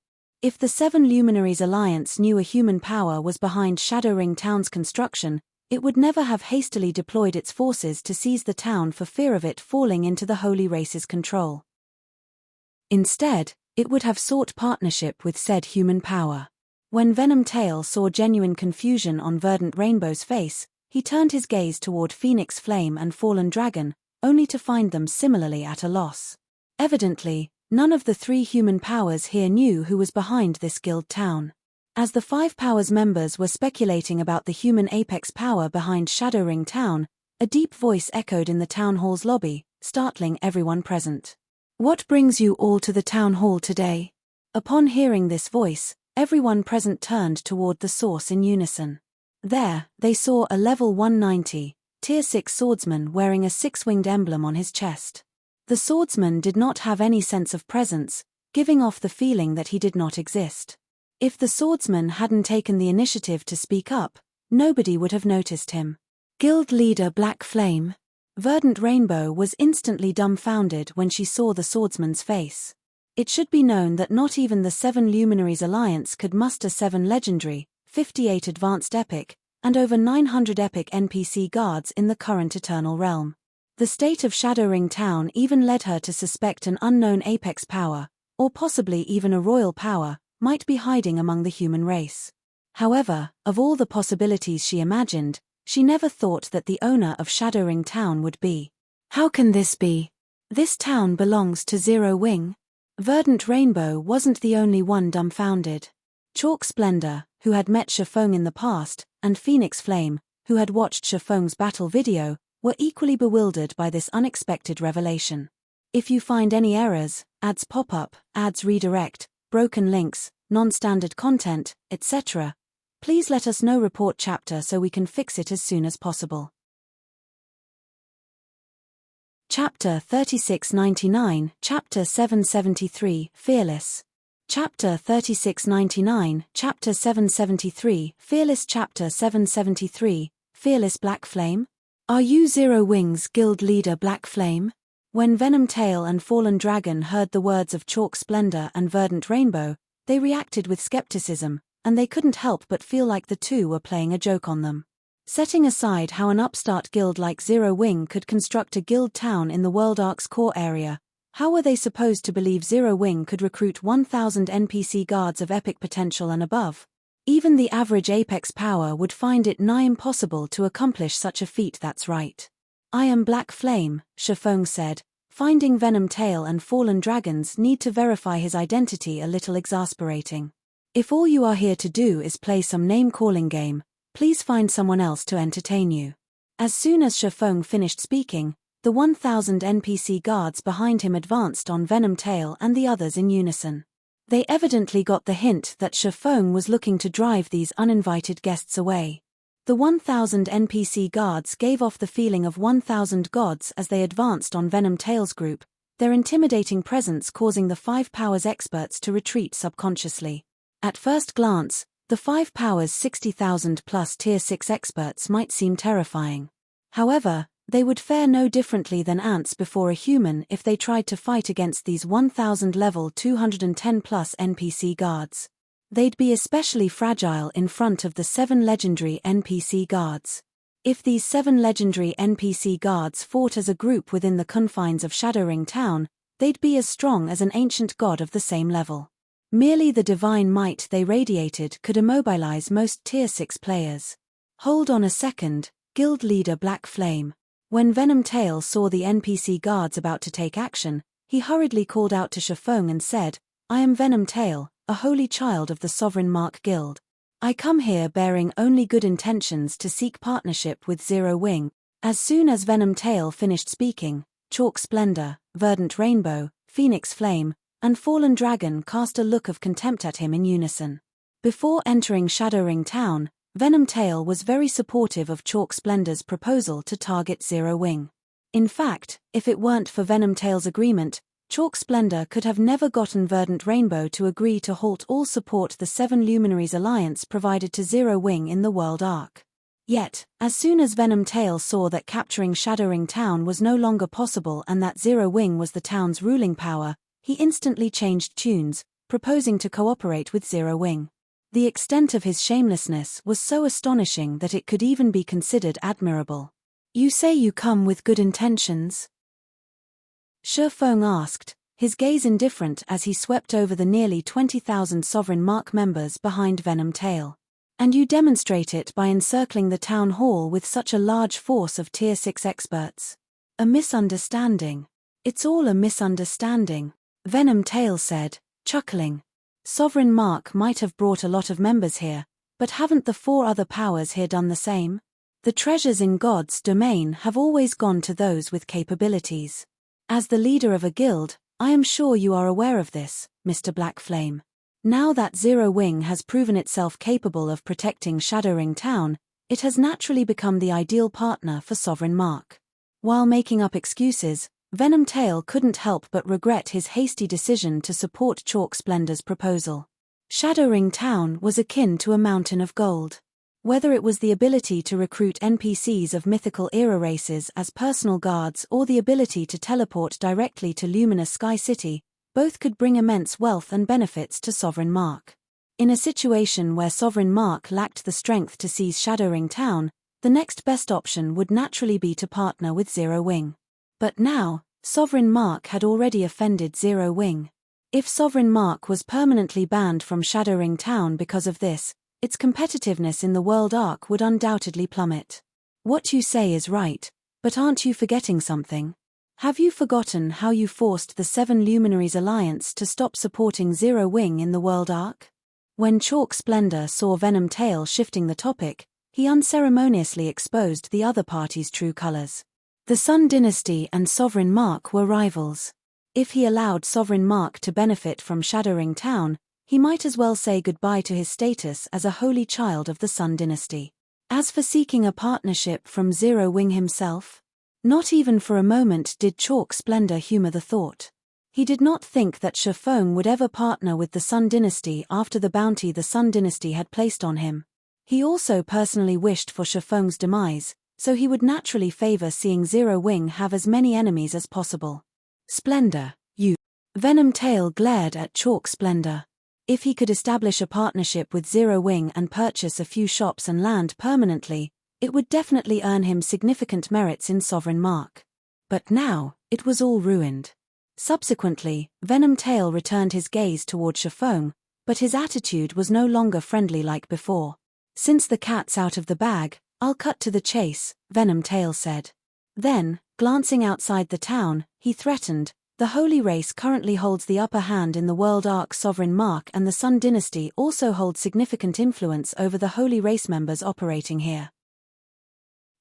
If the 7 Luminaries Alliance knew a human power was behind Shadowring Town's construction, it would never have hastily deployed its forces to seize the town for fear of it falling into the Holy Race's control. Instead, it would have sought partnership with said human power. When Venom Tail saw genuine confusion on Verdant Rainbow's face, he turned his gaze toward Phoenix Flame and Fallen Dragon, only to find them similarly at a loss. Evidently, none of the 3 human powers here knew who was behind this guild town. As the 5 powers members were speculating about the human apex power behind Shadowring Town, a deep voice echoed in the town hall's lobby, startling everyone present. What brings you all to the town hall today? Upon hearing this voice, everyone present turned toward the source in unison. There, they saw a level 190, tier 6 swordsman wearing a 6-winged emblem on his chest. The swordsman did not have any sense of presence, giving off the feeling that he did not exist. If the swordsman hadn't taken the initiative to speak up, nobody would have noticed him. Guild leader Black Flame. Verdant Rainbow was instantly dumbfounded when she saw the swordsman's face. It should be known that not even the 7 Luminaries Alliance could muster 7 legendary, 58 advanced epic, and over 900 epic NPC guards in the current Eternal Realm. The state of Shadowring Town even led her to suspect an unknown apex power, or possibly even a royal power, might be hiding among the human race. However, of all the possibilities she imagined, she never thought that the owner of Shadowring Town would be. How can this be? This town belongs to Zero Wing? Verdant Rainbow wasn't the only one dumbfounded. Chalk Splendor, who had met Shifeng in the past, and Phoenix Flame, who had watched Shifeng's battle video, were equally bewildered by this unexpected revelation. If you find any errors, ads pop up, ads redirect, broken links, non-standard content, etc., please let us know. Report chapter so we can fix it as soon as possible. Chapter 3699, Chapter 773, Fearless. Chapter 3699, Chapter 773, Fearless. Chapter 773, Fearless. Black Flame? Are you Zero Wings Guild leader Black Flame? When Venom Tail and Fallen Dragon heard the words of Chalk Splendor and Verdant Rainbow, they reacted with skepticism, and they couldn't help but feel like the two were playing a joke on them. Setting aside how an upstart guild like Zero Wing could construct a guild town in the World Ark's core area, how were they supposed to believe Zero Wing could recruit 1,000 NPC guards of epic potential and above? Even the average Apex power would find it nigh impossible to accomplish such a feat. That's right. I am Black Flame, Shifeng said, finding Venom Tail and Fallen Dragon's need to verify his identity a little exasperating. If all you are here to do is play some name-calling game, please find someone else to entertain you. As soon as Shifeng finished speaking, the 1,000 NPC guards behind him advanced on Venom Tail and the others in unison. They evidently got the hint that Shifeng was looking to drive these uninvited guests away. The 1,000 NPC guards gave off the feeling of 1,000 gods as they advanced on Venom Tail's group, their intimidating presence causing the 5 Powers experts to retreat subconsciously. At first glance, the 5 Powers 60,000 plus Tier 6 experts might seem terrifying. However, they would fare no differently than ants before a human if they tried to fight against these 1,000 level 210 plus NPC guards. They'd be especially fragile in front of the 7 legendary NPC guards. If these 7 legendary NPC guards fought as a group within the confines of Shadowring Town, they'd be as strong as an ancient god of the same level. Merely the divine might they radiated could immobilize most Tier 6 players. Hold on a second, Guild leader Black Flame. When Venom Tail saw the NPC guards about to take action, he hurriedly called out to Shifeng and said, I am Venom Tail, a holy child of the Sovereign Mark Guild. I come here bearing only good intentions to seek partnership with Zero Wing. As soon as Venom Tail finished speaking, Chalk Splendor, Verdant Rainbow, Phoenix Flame, and Fallen Dragon cast a look of contempt at him in unison. Before entering Shadowring Town, Venom Tail was very supportive of Chalk Splendor's proposal to target Zero Wing. In fact, if it weren't for Venom Tail's agreement, Chalk Splendor could have never gotten Verdant Rainbow to agree to halt all support the 7 Luminaries Alliance provided to Zero Wing in the World Arc. Yet, as soon as Venom Tail saw that capturing Shadowring Town was no longer possible and that Zero Wing was the town's ruling power, he instantly changed tunes, proposing to cooperate with Zero Wing. The extent of his shamelessness was so astonishing that it could even be considered admirable. You say you come with good intentions? Shifeng asked, his gaze indifferent as he swept over the nearly 20,000 Sovereign Mark members behind Venom Tail. And you demonstrate it by encircling the town hall with such a large force of Tier 6 experts. A misunderstanding. It's all a misunderstanding, Venom Tail said, chuckling. Sovereign Mark might have brought a lot of members here, but haven't the 4 other powers here done the same? The treasures in God's domain have always gone to those with capabilities. As the leader of a guild, I am sure you are aware of this, Mr. Black Flame. Now that Zero Wing has proven itself capable of protecting Shadowring Town, it has naturally become the ideal partner for Sovereign Mark. While making up excuses, Venom Tail couldn't help but regret his hasty decision to support Chalk Splendor's proposal. Shadowring Town was akin to a mountain of gold. Whether it was the ability to recruit NPCs of mythical era races as personal guards or the ability to teleport directly to Luminous Sky City, both could bring immense wealth and benefits to Sovereign Mark. In a situation where Sovereign Mark lacked the strength to seize Shadowring Town, the next best option would naturally be to partner with Zero Wing. But now, Sovereign Mark had already offended Zero Wing. If Sovereign Mark was permanently banned from Shadowring Town because of this, its competitiveness in the World Arc would undoubtedly plummet. What you say is right, but aren't you forgetting something? Have you forgotten how you forced the 7 Luminaries Alliance to stop supporting Zero Wing in the World Arc? When Chalk Splendor saw Venom Tail shifting the topic, he unceremoniously exposed the other party's true colors. The Sun Dynasty and Sovereign Mark were rivals. If he allowed Sovereign Mark to benefit from Shadowring Town, he might as well say goodbye to his status as a holy child of the Sun Dynasty. As for seeking a partnership from Zero Wing himself, not even for a moment did Chalk Splendor humor the thought. He did not think that Shifeng would ever partner with the Sun Dynasty after the bounty the Sun Dynasty had placed on him. He also personally wished for Shifeng's demise, so he would naturally favor seeing Zero Wing have as many enemies as possible. Splendor, you. Venom Tail glared at Chalk Splendor. If he could establish a partnership with Zero Wing and purchase a few shops and land permanently, it would definitely earn him significant merits in Sovereign Mark. But now, it was all ruined. Subsequently, Venom Tail returned his gaze toward Shifeng, but his attitude was no longer friendly like before. Since the cat's out of the bag, I'll cut to the chase, Venom Tail said. Then, glancing outside the town, he threatened, the Holy Race currently holds the upper hand in the world arc. Sovereign Mark and the Sun Dynasty also hold significant influence over the Holy Race members operating here.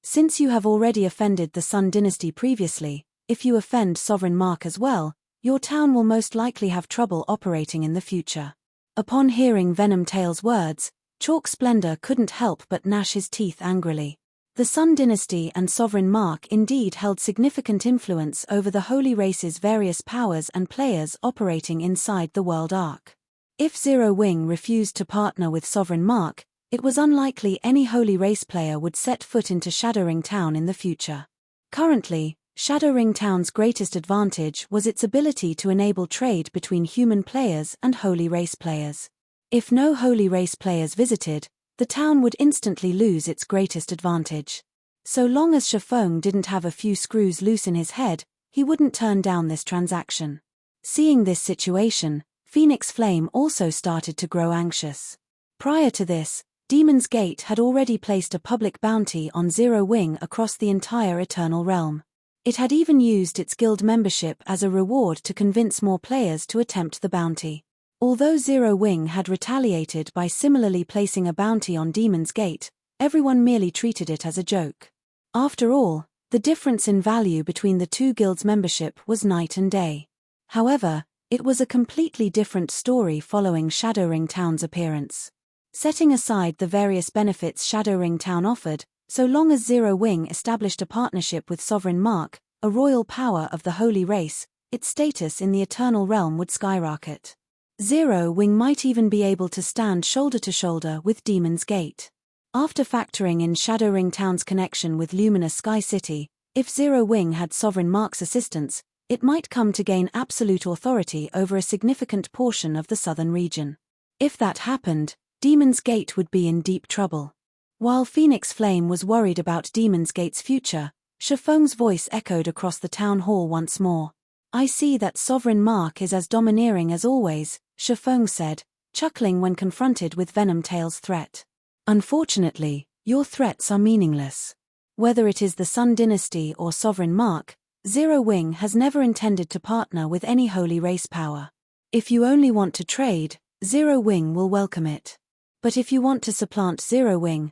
Since you have already offended the Sun Dynasty previously, if you offend Sovereign Mark as well, your town will most likely have trouble operating in the future. Upon hearing Venom Tail's words, Chalk Splendor couldn't help but gnash his teeth angrily. The Sun Dynasty and Sovereign Mark indeed held significant influence over the Holy Race's various powers and players operating inside the World Arc. If Zero Wing refused to partner with Sovereign Mark, it was unlikely any Holy Race player would set foot into Shadowring Town in the future. Currently, Shadowring Town's greatest advantage was its ability to enable trade between human players and Holy Race players. If no Holy Race players visited, the town would instantly lose its greatest advantage. So long as Shifeng didn't have a few screws loose in his head, he wouldn't turn down this transaction. Seeing this situation, Phoenix Flame also started to grow anxious. Prior to this, Demon's Gate had already placed a public bounty on Zero Wing across the entire Eternal Realm. It had even used its guild membership as a reward to convince more players to attempt the bounty. Although Zero Wing had retaliated by similarly placing a bounty on Demon's Gate, everyone merely treated it as a joke. After all, the difference in value between the two guilds' membership was night and day. However, it was a completely different story following Shadowring Town's appearance. Setting aside the various benefits Shadowring Town offered, so long as Zero Wing established a partnership with Sovereign Mark, a royal power of the Holy Race, its status in the Eternal Realm would skyrocket. Zero Wing might even be able to stand shoulder to shoulder with Demon's Gate. After factoring in Shadowring Town's connection with Luminous Sky City, if Zero Wing had Sovereign Mark's assistance, it might come to gain absolute authority over a significant portion of the southern region. If that happened, Demon's Gate would be in deep trouble. While Phoenix Flame was worried about Demon's Gate's future, Shifeng's voice echoed across the town hall once more. I see that Sovereign Mark is as domineering as always, Shifeng said, chuckling when confronted with Venom Tail's threat. Unfortunately, your threats are meaningless. Whether it is the Sun Dynasty or Sovereign Mark, Zero Wing has never intended to partner with any Holy Race power. If you only want to trade, Zero Wing will welcome it. But if you want to supplant Zero Wing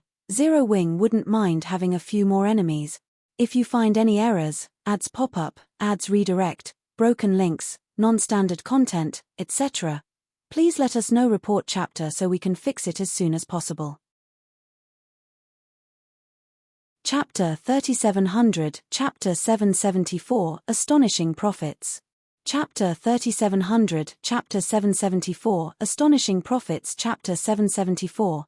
wouldn't mind having a few more enemies. If you find any errors, ads pop up, ads redirect, broken links, non-standard content, etc., please let us know. Report chapter so we can fix it as soon as possible. Chapter 3700, Chapter 774, Astonishing Profits. Chapter 3700, Chapter 774, Astonishing Profits. Chapter 774,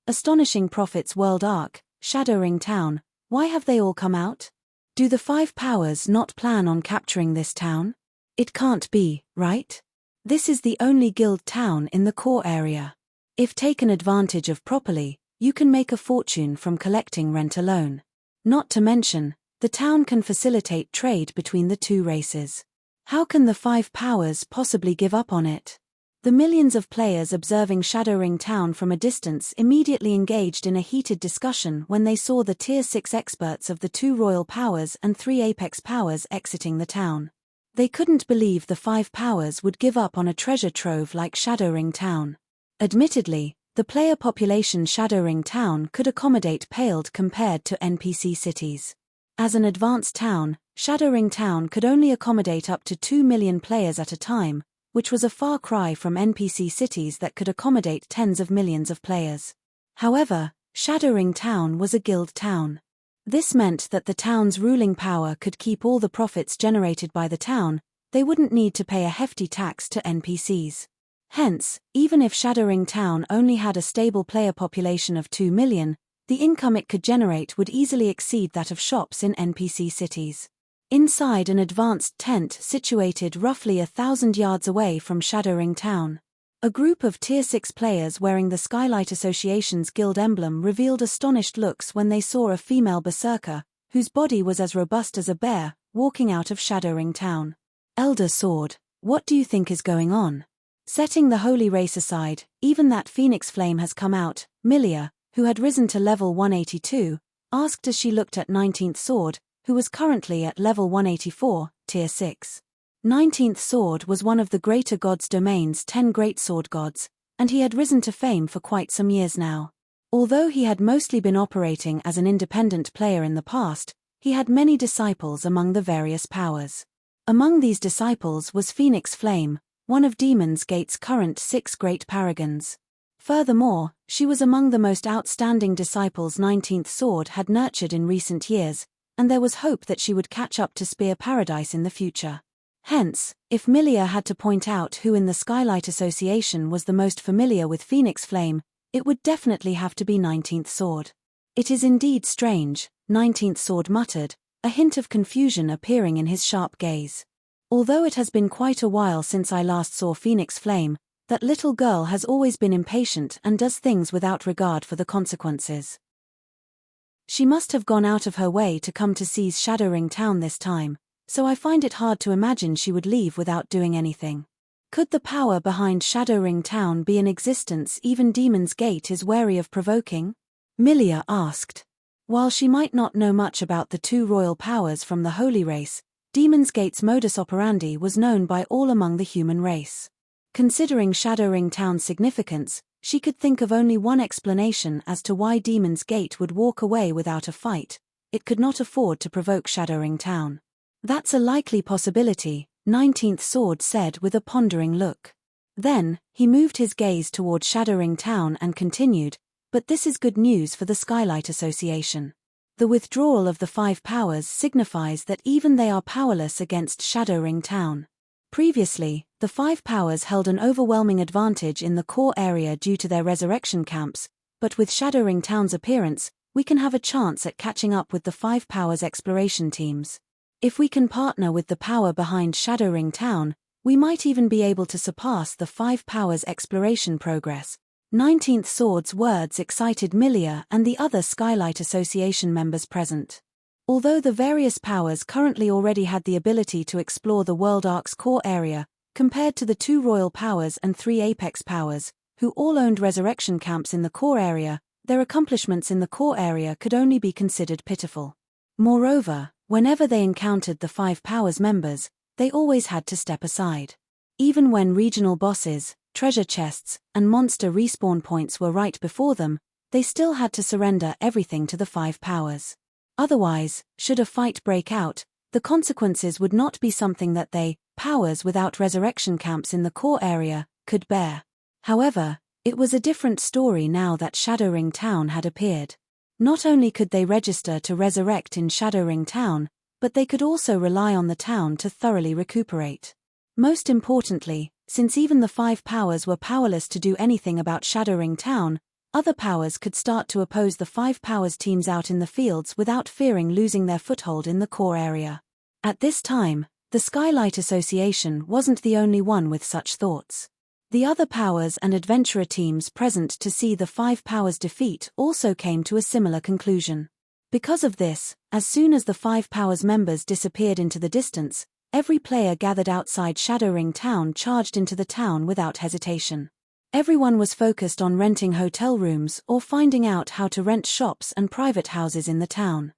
Astonishing Profits. World Arc, Shadowring Town, why have they all come out? Do the five powers not plan on capturing this town? It can't be, right? This is the only guild town in the core area. If taken advantage of properly, you can make a fortune from collecting rent alone. Not to mention, the town can facilitate trade between the two races. How can the five powers possibly give up on it? The millions of players observing Shadowring Town from a distance immediately engaged in a heated discussion when they saw the Tier 6 experts of the two royal powers and three apex powers exiting the town. They couldn't believe the five powers would give up on a treasure trove like Shadowring Town. Admittedly, the player population Shadowring Town could accommodate paled compared to NPC cities. As an advanced town, Shadowring Town could only accommodate up to 2 million players at a time, which was a far cry from NPC cities that could accommodate tens of millions of players. However, Shadowring Town was a guild town. This meant that the town's ruling power could keep all the profits generated by the town. They wouldn't need to pay a hefty tax to NPCs. Hence, even if Shadowring Town only had a stable player population of 2 million, the income it could generate would easily exceed that of shops in NPC cities. Inside an advanced tent situated roughly 1,000 yards away from Shadowring Town, a group of Tier 6 players wearing the Skylight Association's guild emblem revealed astonished looks when they saw a female berserker, whose body was as robust as a bear, walking out of Shadowring Town. Elder Sword, what do you think is going on? Setting the holy race aside, even that phoenix flame has come out, Milia, who had risen to level 182, asked as she looked at 19th Sword, who was currently at level 184, Tier 6. 19th Sword was one of the Greater Gods domain's 10 Great Sword Gods, and he had risen to fame for quite some years now. Although he had mostly been operating as an independent player in the past, he had many disciples among the various powers. Among these disciples was Phoenix Flame, one of Demon's Gate's current 6 great paragons. Furthermore, she was among the most outstanding disciples 19th Sword had nurtured in recent years, and there was hope that she would catch up to Spear Paradise in the future. Hence, if Milia had to point out who in the Skylight Association was the most familiar with Phoenix Flame, it would definitely have to be 19th Sword. It is indeed strange, 19th Sword muttered, a hint of confusion appearing in his sharp gaze. Although it has been quite a while since I last saw Phoenix Flame, that little girl has always been impatient and does things without regard for the consequences. She must have gone out of her way to come to seize Shadowring Town this time, so I find it hard to imagine she would leave without doing anything. Could the power behind Shadowring Town be in existence even Demon's Gate is wary of provoking? Milia asked. While she might not know much about the two royal powers from the Holy Race, Demon's Gate's modus operandi was known by all among the human race. Considering Shadowring Town's significance, she could think of only one explanation as to why Demon's Gate would walk away without a fight: it could not afford to provoke Shadowring Town. That's a likely possibility, 19th Sword said with a pondering look. Then, he moved his gaze toward Shadowring Town and continued, but this is good news for the Skylight Association. The withdrawal of the 5 powers signifies that even they are powerless against Shadowring Town. Previously, the 5 powers held an overwhelming advantage in the core area due to their resurrection camps, but with Shadowring Town's appearance, we can have a chance at catching up with the 5 powers exploration teams. If we can partner with the power behind Shadowring Town, we might even be able to surpass the 5 powers exploration progress. 19th Sword's words excited Milia and the other Skylight Association members present. Although the various powers currently already had the ability to explore the World Ark's core area, compared to the 2 royal powers and 3 apex powers, who all owned resurrection camps in the core area, their accomplishments in the core area could only be considered pitiful. Moreover, whenever they encountered the 5 powers members, they always had to step aside. Even when regional bosses, treasure chests, and monster respawn points were right before them, they still had to surrender everything to the 5 powers. Otherwise, should a fight break out, the consequences would not be something that they, powers without resurrection camps in the core area, could bear. However, it was a different story now that Shadowring Town had appeared. Not only could they register to resurrect in Shadowring Town, but they could also rely on the town to thoroughly recuperate. Most importantly, since even the 5 powers were powerless to do anything about Shadowring Town, other powers could start to oppose the 5 powers teams out in the fields without fearing losing their foothold in the core area. At this time, the Skylight Association wasn't the only one with such thoughts. The other powers and adventurer teams present to see the 5 powers defeat also came to a similar conclusion. Because of this, as soon as the 5 powers members disappeared into the distance, every player gathered outside Shadowring Town charged into the town without hesitation. Everyone was focused on renting hotel rooms or finding out how to rent shops and private houses in the town.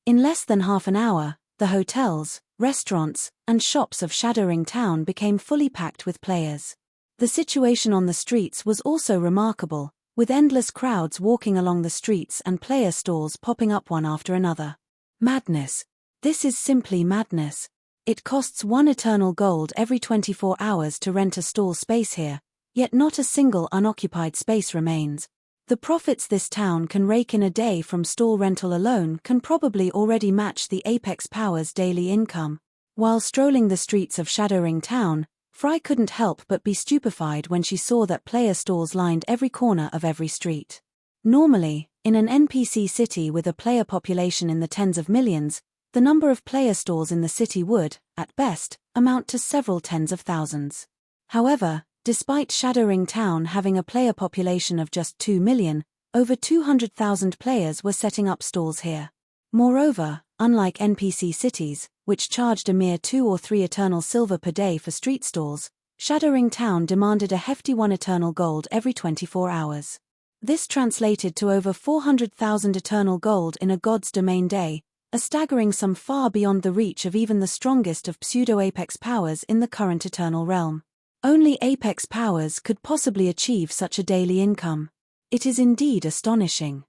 In less than half an hour, the hotels, restaurants, and shops of Shadowring Town became fully packed with players. The situation on the streets was also remarkable, with endless crowds walking along the streets and player stalls popping up one after another. Madness. This is simply madness. It costs 1 eternal gold every 24 hours to rent a stall space here, yet not a single unoccupied space remains. The profits this town can rake in a day from stall rental alone can probably already match the Apex Power's daily income. While strolling the streets of Shadowring Town, Fry couldn't help but be stupefied when she saw that player stalls lined every corner of every street. Normally, in an NPC city with a player population in the tens of millions, the number of player stalls in the city would, at best, amount to several tens of thousands. However, despite Shadowring Town having a player population of just 2 million, over 200,000 players were setting up stalls here. Moreover, unlike NPC cities, which charged a mere 2 or 3 eternal silver per day for street stalls, Shadowring Town demanded a hefty 1 eternal gold every 24 hours. This translated to over 400,000 eternal gold in a God's Domain day, a staggering sum far beyond the reach of even the strongest of pseudo-Apex powers in the current Eternal Realm. Only Apex powers could possibly achieve such a daily income. It is indeed astonishing.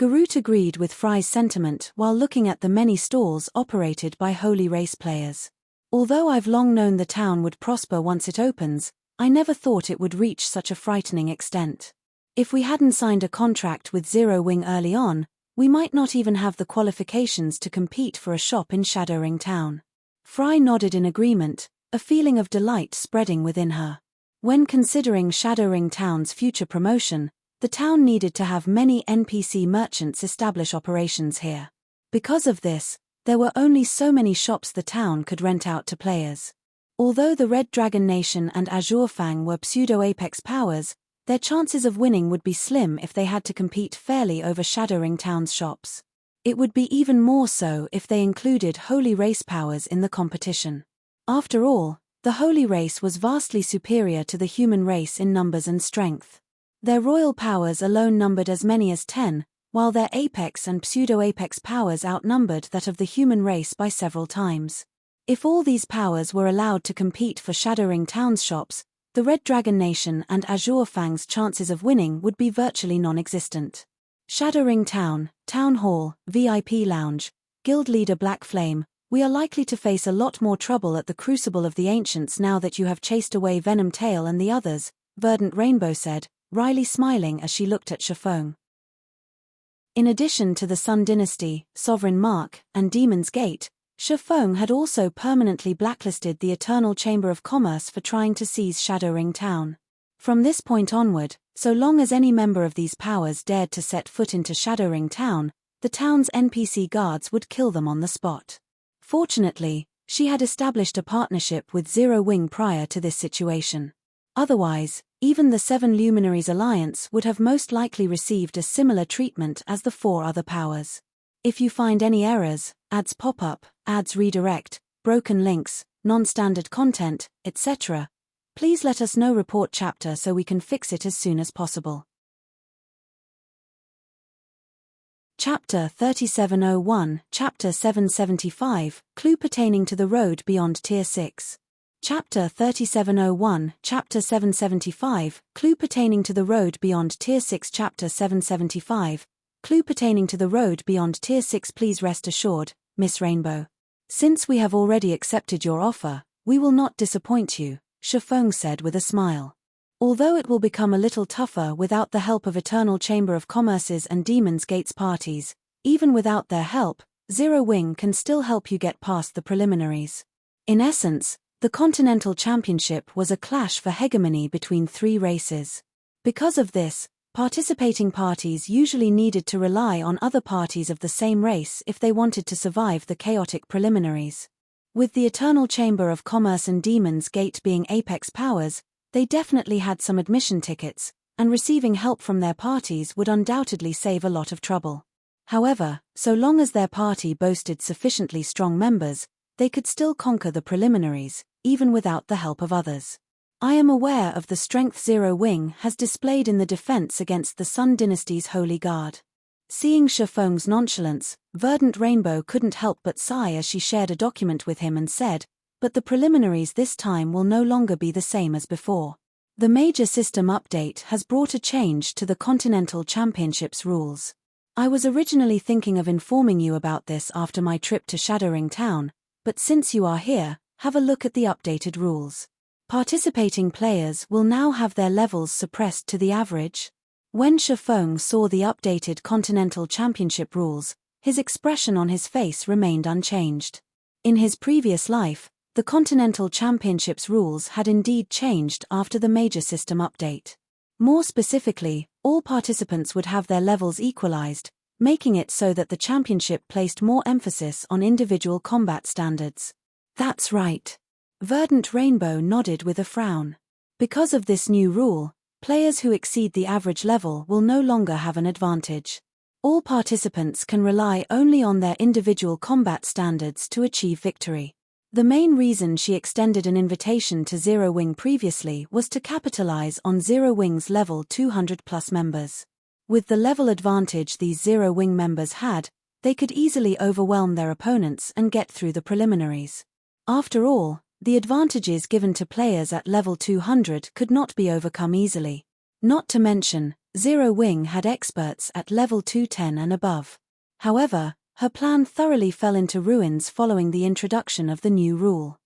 Garut agreed with Fry's sentiment while looking at the many stalls operated by Holy Race players. Although I've long known the town would prosper once it opens, I never thought it would reach such a frightening extent. If we hadn't signed a contract with Zero Wing early on, we might not even have the qualifications to compete for a shop in Shadowring Town. Fry nodded in agreement, a feeling of delight spreading within her. When considering Shadowring Town's future promotion, the town needed to have many NPC merchants establish operations here. Because of this, there were only so many shops the town could rent out to players. Although the Red Dragon Nation and Azure Fang were pseudo-Apex powers, their chances of winning would be slim if they had to compete fairly over Shadowring Town's shops. It would be even more so if they included Holy Race powers in the competition. After all, the Holy Race was vastly superior to the human race in numbers and strength. Their royal powers alone numbered as many as 10, while their Apex and pseudo-Apex powers outnumbered that of the human race by several times. If all these powers were allowed to compete for Shadowring Town's shops, the Red Dragon Nation and Azure Fang's chances of winning would be virtually non-existent. Shadowring Town, Town Hall, VIP Lounge, Guild Leader Black Flame, we are likely to face a lot more trouble at the Crucible of the Ancients now that you have chased away Venom Tail and the others, Verdant Rainbow said, wryly smiling as she looked at Shifeng. In addition to the Sun Dynasty, Sovereign Mark, and Demon's Gate, Shifeng had also permanently blacklisted the Eternal Chamber of Commerce for trying to seize Shadowring Town. From this point onward, so long as any member of these powers dared to set foot into Shadowring Town, the town's NPC guards would kill them on the spot. Fortunately, she had established a partnership with Zero Wing prior to this situation. Otherwise, even the Seven Luminaries Alliance would have most likely received a similar treatment as the 4 other powers. If you find any errors, ads pop up, ads redirect, broken links, non-standard content, etc., please let us know. Report chapter so we can fix it as soon as possible. Chapter 3701, Chapter 775, Clue pertaining to the road beyond Tier 6. Chapter 3701, Chapter 775, Clue pertaining to the road beyond Tier 6. Chapter 775, Clue pertaining to the road beyond Tier 6. Please rest assured, Miss Rainbow. Since we have already accepted your offer, we will not disappoint you, Shifeng said with a smile. Although it will become a little tougher without the help of Eternal Chamber of Commerce's and Demon's Gates parties, even without their help, Zero Wing can still help you get past the preliminaries. In essence, the Continental Championship was a clash for hegemony between 3 races. Because of this, participating parties usually needed to rely on other parties of the same race if they wanted to survive the chaotic preliminaries. With the Eternal Chamber of Commerce and Demon's Gate being Apex powers, they definitely had some admission tickets, and receiving help from their parties would undoubtedly save a lot of trouble. However, so long as their party boasted sufficiently strong members, they could still conquer the preliminaries, even without the help of others. I am aware of the strength Zero Wing has displayed in the defense against the Sun Dynasty's Holy Guard. Seeing Shifeng's nonchalance, Verdant Rainbow couldn't help but sigh as she shared a document with him and said, but the preliminaries this time will no longer be the same as before. The major system update has brought a change to the Continental Championship's rules. I was originally thinking of informing you about this after my trip to Shadowring Town, but since you are here, have a look at the updated rules. Participating players will now have their levels suppressed to the average. When Shifeng saw the updated Continental Championship rules, his expression on his face remained unchanged. In his previous life, the Continental Championship's rules had indeed changed after the major system update. More specifically, all participants would have their levels equalized, making it so that the championship placed more emphasis on individual combat standards. That's right. Verdant Rainbow nodded with a frown. Because of this new rule, players who exceed the average level will no longer have an advantage. All participants can rely only on their individual combat standards to achieve victory. The main reason she extended an invitation to Zero Wing previously was to capitalize on Zero Wing's level 200+ members. With the level advantage these Zero Wing members had, they could easily overwhelm their opponents and get through the preliminaries. After all, the advantages given to players at level 200 could not be overcome easily. Not to mention, Zero Wing had experts at level 210 and above. However, her plan thoroughly fell into ruins following the introduction of the new rule.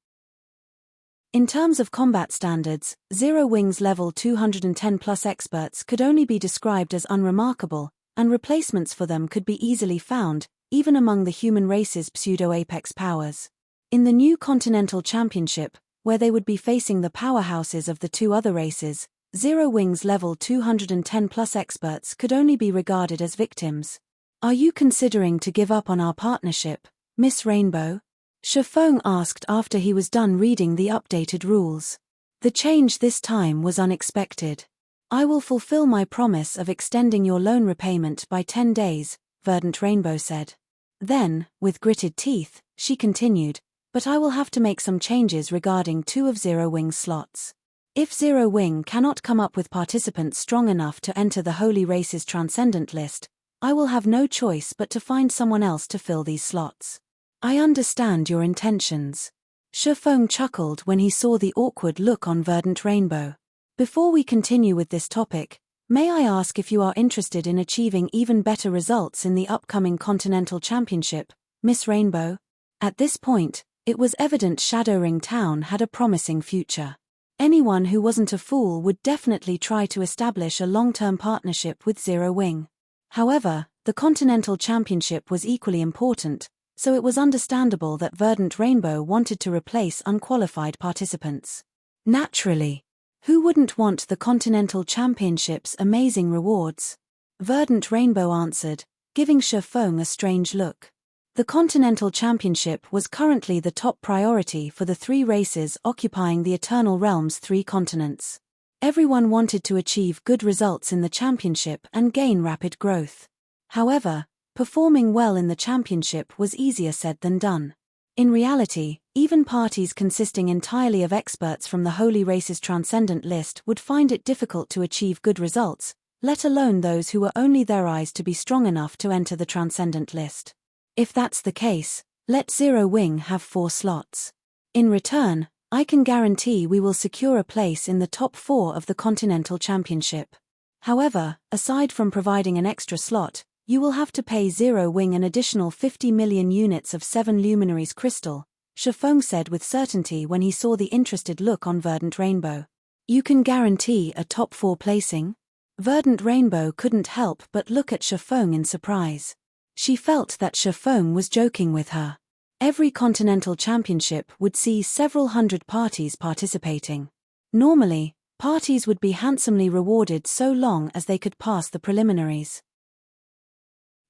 In terms of combat standards, Zero Wing's level 210+ experts could only be described as unremarkable, and replacements for them could be easily found, even among the human race's pseudo-apex powers. In the new Continental Championship, where they would be facing the powerhouses of the two other races, Zero Wing's level 210+ experts could only be regarded as victims. Are you considering to give up on our partnership, Miss Rainbow? Shifeng asked after he was done reading the updated rules. The change this time was unexpected. I will fulfill my promise of extending your loan repayment by 10 days, Verdant Rainbow said. Then, with gritted teeth, she continued, but I will have to make some changes regarding 2 of Zero Wing's slots. If Zero Wing cannot come up with participants strong enough to enter the Holy Race's Transcendent list, I will have no choice but to find someone else to fill these slots. I understand your intentions. Shifeng chuckled when he saw the awkward look on Verdant Rainbow. Before we continue with this topic, may I ask if you are interested in achieving even better results in the upcoming Continental Championship, Miss Rainbow? At this point, it was evident Shadowring Town had a promising future. Anyone who wasn't a fool would definitely try to establish a long-term partnership with Zero Wing. However, the Continental Championship was equally important, so it was understandable that Verdant Rainbow wanted to replace unqualified participants. Naturally. Who wouldn't want the Continental Championship's amazing rewards? Verdant Rainbow answered, giving Shifeng a strange look. The Continental Championship was currently the top priority for the 3 races occupying the Eternal Realm's 3 continents. Everyone wanted to achieve good results in the championship and gain rapid growth. However, performing well in the championship was easier said than done. In reality, even parties consisting entirely of experts from the Holy Race's Transcendent list would find it difficult to achieve good results, let alone those who were only their eyes to be strong enough to enter the Transcendent list. If that's the case, let Zero Wing have 4 slots. In return, I can guarantee we will secure a place in the top 4 of the Continental Championship. However, aside from providing an extra slot, you will have to pay Zero Wing an additional 50 million units of 7 Luminaries crystal, Shifeng said with certainty when he saw the interested look on Verdant Rainbow. You can guarantee a top 4 placing? Verdant Rainbow couldn't help but look at Shifeng in surprise. She felt that Shifeng was joking with her. Every Continental Championship would see several hundred parties participating. Normally, parties would be handsomely rewarded so long as they could pass the preliminaries.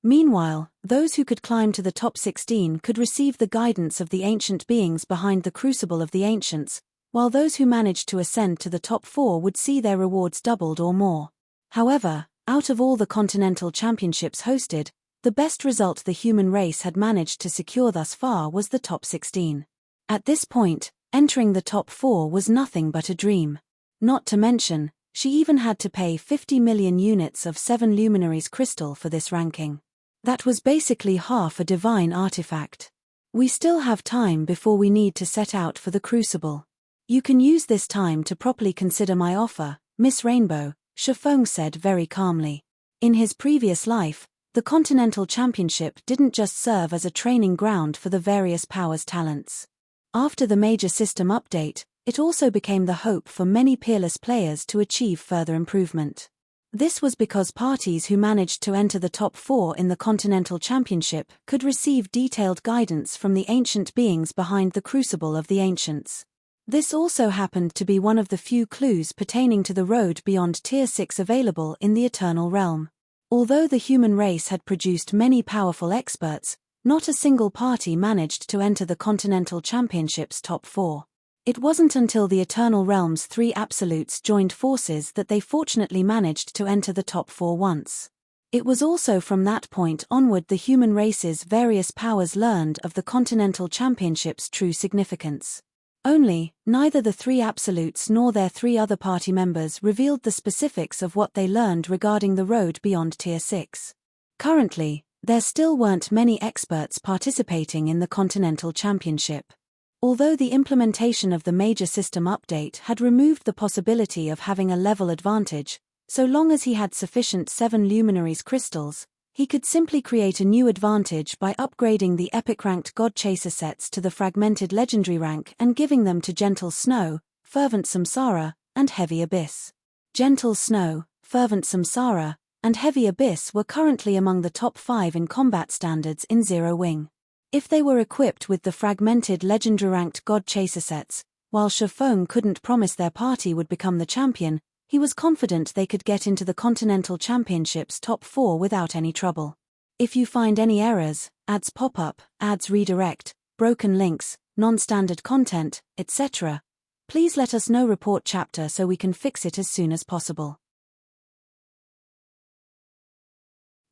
Meanwhile, those who could climb to the top 16 could receive the guidance of the ancient beings behind the Crucible of the Ancients, while those who managed to ascend to the top 4 would see their rewards doubled or more. However, out of all the Continental Championships hosted, the best result the human race had managed to secure thus far was the top 16. At this point, entering the top 4 was nothing but a dream. Not to mention, she even had to pay 50 million units of 7 Luminaries crystal for this ranking. That was basically half a divine artifact. We still have time before we need to set out for the Crucible. You can use this time to properly consider my offer, Miss Rainbow, Shifeng said very calmly. In his previous life, The Continental Championship didn't just serve as a training ground for the various powers' talents. After the major system update, it also became the hope for many peerless players to achieve further improvement. This was because parties who managed to enter the top 4 in the Continental Championship could receive detailed guidance from the ancient beings behind the Crucible of the Ancients. This also happened to be one of the few clues pertaining to the road beyond Tier 6 available in the Eternal Realm. Although the human race had produced many powerful experts, not a single party managed to enter the Continental Championship's top 4. It wasn't until the Eternal Realm's 3 absolutes joined forces that they fortunately managed to enter the top 4 once. It was also from that point onward the human race's various powers learned of the Continental Championship's true significance. Only, neither the 3 absolutes nor their 3 other party members revealed the specifics of what they learned regarding the road beyond Tier 6. Currently, there still weren't many experts participating in the Continental Championship. Although the implementation of the major system update had removed the possibility of having a level advantage, so long as he had sufficient 7 Luminaries crystals, he could simply create a new advantage by upgrading the epic-ranked God-Chaser sets to the fragmented legendary rank and giving them to Gentle Snow, Fervent Samsara, and Heavy Abyss. Gentle Snow, Fervent Samsara, and Heavy Abyss were currently among the top 5 in combat standards in Zero Wing. If they were equipped with the fragmented legendary-ranked God-Chaser sets, while Shifeng couldn't promise their party would become the champion, he was confident they could get into the Continental Championship's top 4 without any trouble. If you find any errors, ads pop up, ads redirect, broken links, non-standard content, etc., please let us know. Report chapter so we can fix it as soon as possible.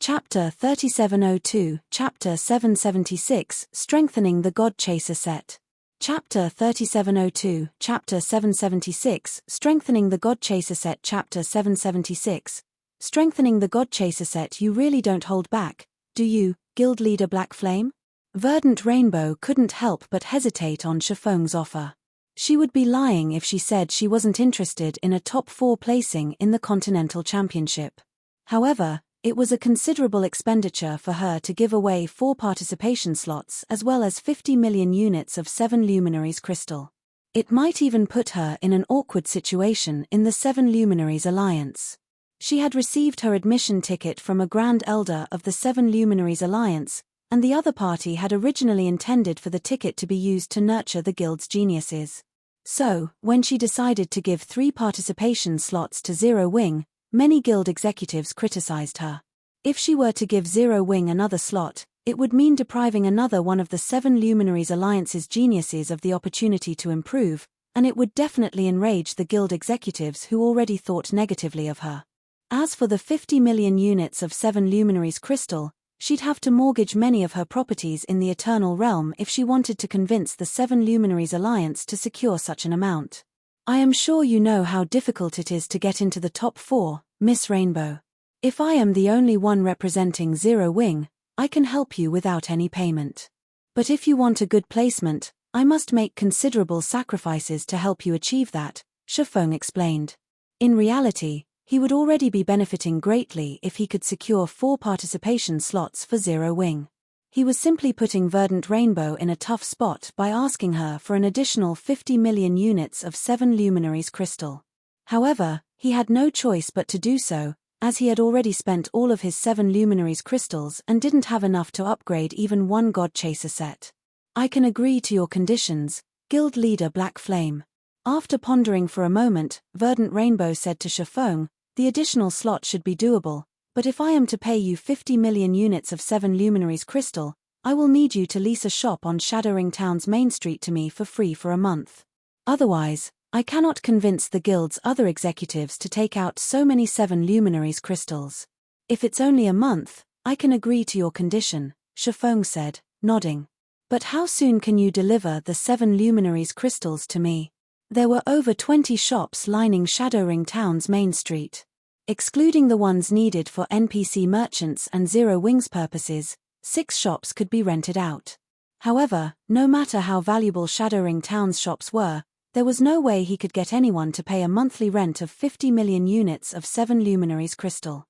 Chapter 3702, Chapter 776, Strengthening the God-Chaser Set. Chapter 3702, Chapter 776, Strengthening the God-Chaser Set. Chapter 776, Strengthening the God-Chaser Set. You really don't hold back, do you, Guild Leader Black Flame? Verdant Rainbow couldn't help but hesitate on Shifeng's offer. She would be lying if she said she wasn't interested in a top 4 placing in the Continental Championship. However, it was a considerable expenditure for her to give away 4 participation slots as well as 50 million units of 7 Luminaries crystal. It might even put her in an awkward situation in the 7 Luminaries Alliance. She had received her admission ticket from a Grand Elder of the 7 Luminaries Alliance, and the other party had originally intended for the ticket to be used to nurture the guild's geniuses. So, when she decided to give 3 participation slots to Zero Wing, many guild executives criticized her. If she were to give Zero Wing another slot, it would mean depriving another one of the 7 Luminaries Alliance's geniuses of the opportunity to improve, and it would definitely enrage the guild executives who already thought negatively of her. As for the 50 million units of 7 Luminaries crystal, she'd have to mortgage many of her properties in the Eternal Realm if she wanted to convince the 7 Luminaries Alliance to secure such an amount. I am sure you know how difficult it is to get into the top 4, Miss Rainbow. If I am the only one representing Zero Wing, I can help you without any payment. But if you want a good placement, I must make considerable sacrifices to help you achieve that, Shifeng explained. In reality, he would already be benefiting greatly if he could secure 4 participation slots for Zero Wing. He was simply putting Verdant Rainbow in a tough spot by asking her for an additional 50 million units of 7 Luminaries crystal. However, he had no choice but to do so, as he had already spent all of his 7 Luminaries crystals and didn't have enough to upgrade even one God-Chaser set. I can agree to your conditions, Guild Leader Black Flame. After pondering for a moment, Verdant Rainbow said to Shifeng, the additional slot should be doable, but if I am to pay you 50 million units of 7 Luminaries crystal, I will need you to lease a shop on Shadowring Town's main street to me for free for a month. Otherwise, I cannot convince the guild's other executives to take out so many 7 Luminaries crystals. If it's only a month, I can agree to your condition, Shifeng said, nodding. But how soon can you deliver the 7 Luminaries crystals to me? There were over 20 shops lining Shadowring Town's main street. Excluding the ones needed for NPC merchants and Zero Wing's purposes, 6 shops could be rented out. However, no matter how valuable Shadowring Town's shops were, there was no way he could get anyone to pay a monthly rent of 50 million units of 7 Luminaries crystal.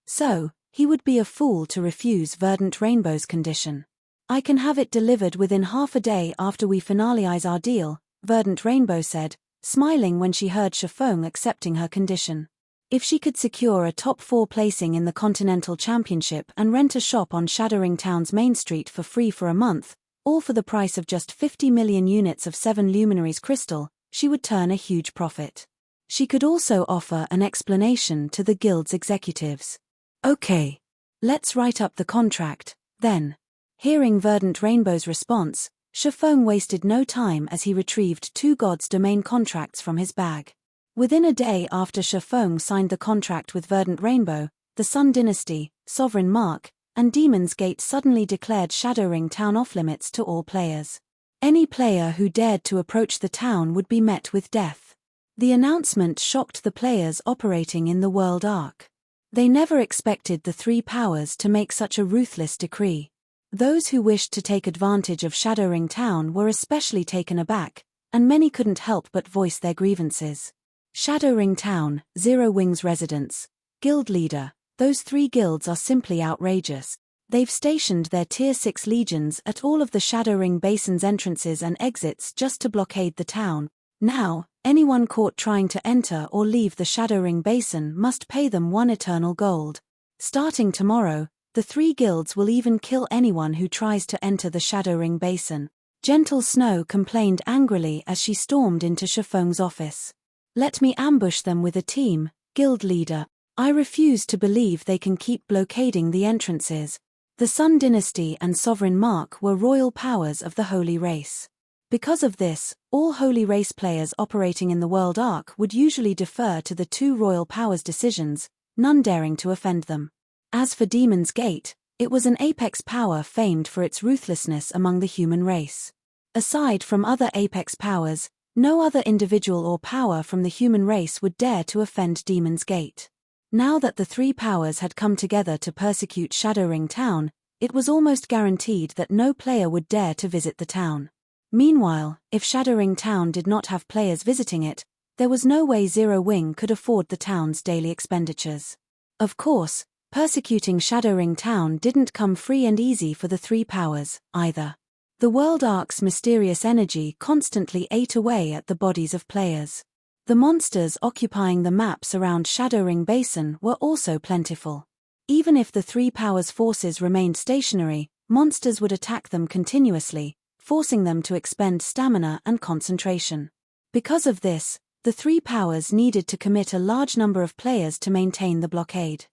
So, He would be a fool to refuse Verdant Rainbow's condition. "I can have it delivered within half a day after we finalize our deal," Verdant Rainbow said, smiling when she heard Chiffon accepting her condition. If she could secure a top 4 placing in the Continental Championship and rent a shop on Shattering Town's main street for free for a month, all for the price of just 50 million units of 7 Luminaries crystal, she would turn a huge profit. She could also offer an explanation to the guild's executives. "Okay. Let's write up the contract, then." Hearing Verdant Rainbow's response, Chiffon wasted no time as he retrieved 2 God's Domain contracts from his bag. Within a day after Chiffon signed the contract with Verdant Rainbow, the Sun Dynasty, Sovereign Mark, and Demon's Gate suddenly declared Shadowring Town off-limits to all players. Any player who dared to approach the town would be met with death. The announcement shocked the players operating in the World Arc. They never expected the 3 powers to make such a ruthless decree. Those who wished to take advantage of Shadowring Town were especially taken aback, and many couldn't help but voice their grievances. Shadowring Town, Zero Wings residents, guild leader, those 3 guilds are simply outrageous. They've stationed their Tier 6 legions at all of the Shadowring Basin's entrances and exits just to blockade the town. Now, anyone caught trying to enter or leave the Shadowring Basin must pay them 1 eternal gold. Starting tomorrow, the 3 guilds will even kill anyone who tries to enter the Shadowring Basin. Gentle Snow complained angrily as she stormed into Chiffon's office. "Let me ambush them with a team, guild leader. I refuse to believe they can keep blockading the entrances." The Sun Dynasty and Sovereign Mark were royal powers of the Holy Race. Because of this, all Holy Race players operating in the World Arc would usually defer to the 2 royal powers' decisions, none daring to offend them. As for Demon's Gate, it was an apex power famed for its ruthlessness among the human race. Aside from other apex powers, no other individual or power from the human race would dare to offend Demon's Gate. Now that the 3 powers had come together to persecute Shadowring Town, it was almost guaranteed that no player would dare to visit the town. Meanwhile, if Shadowring Town did not have players visiting it, there was no way Zero Wing could afford the town's daily expenditures. Of course, persecuting Shadowring Town didn't come free and easy for the 3 powers, either. The World Arc's mysterious energy constantly ate away at the bodies of players. The monsters occupying the maps around Shadowring Basin were also plentiful. Even if the 3 powers' forces remained stationary, monsters would attack them continuously, forcing them to expend stamina and concentration. Because of this, the 3 powers needed to commit a large number of players to maintain the blockade.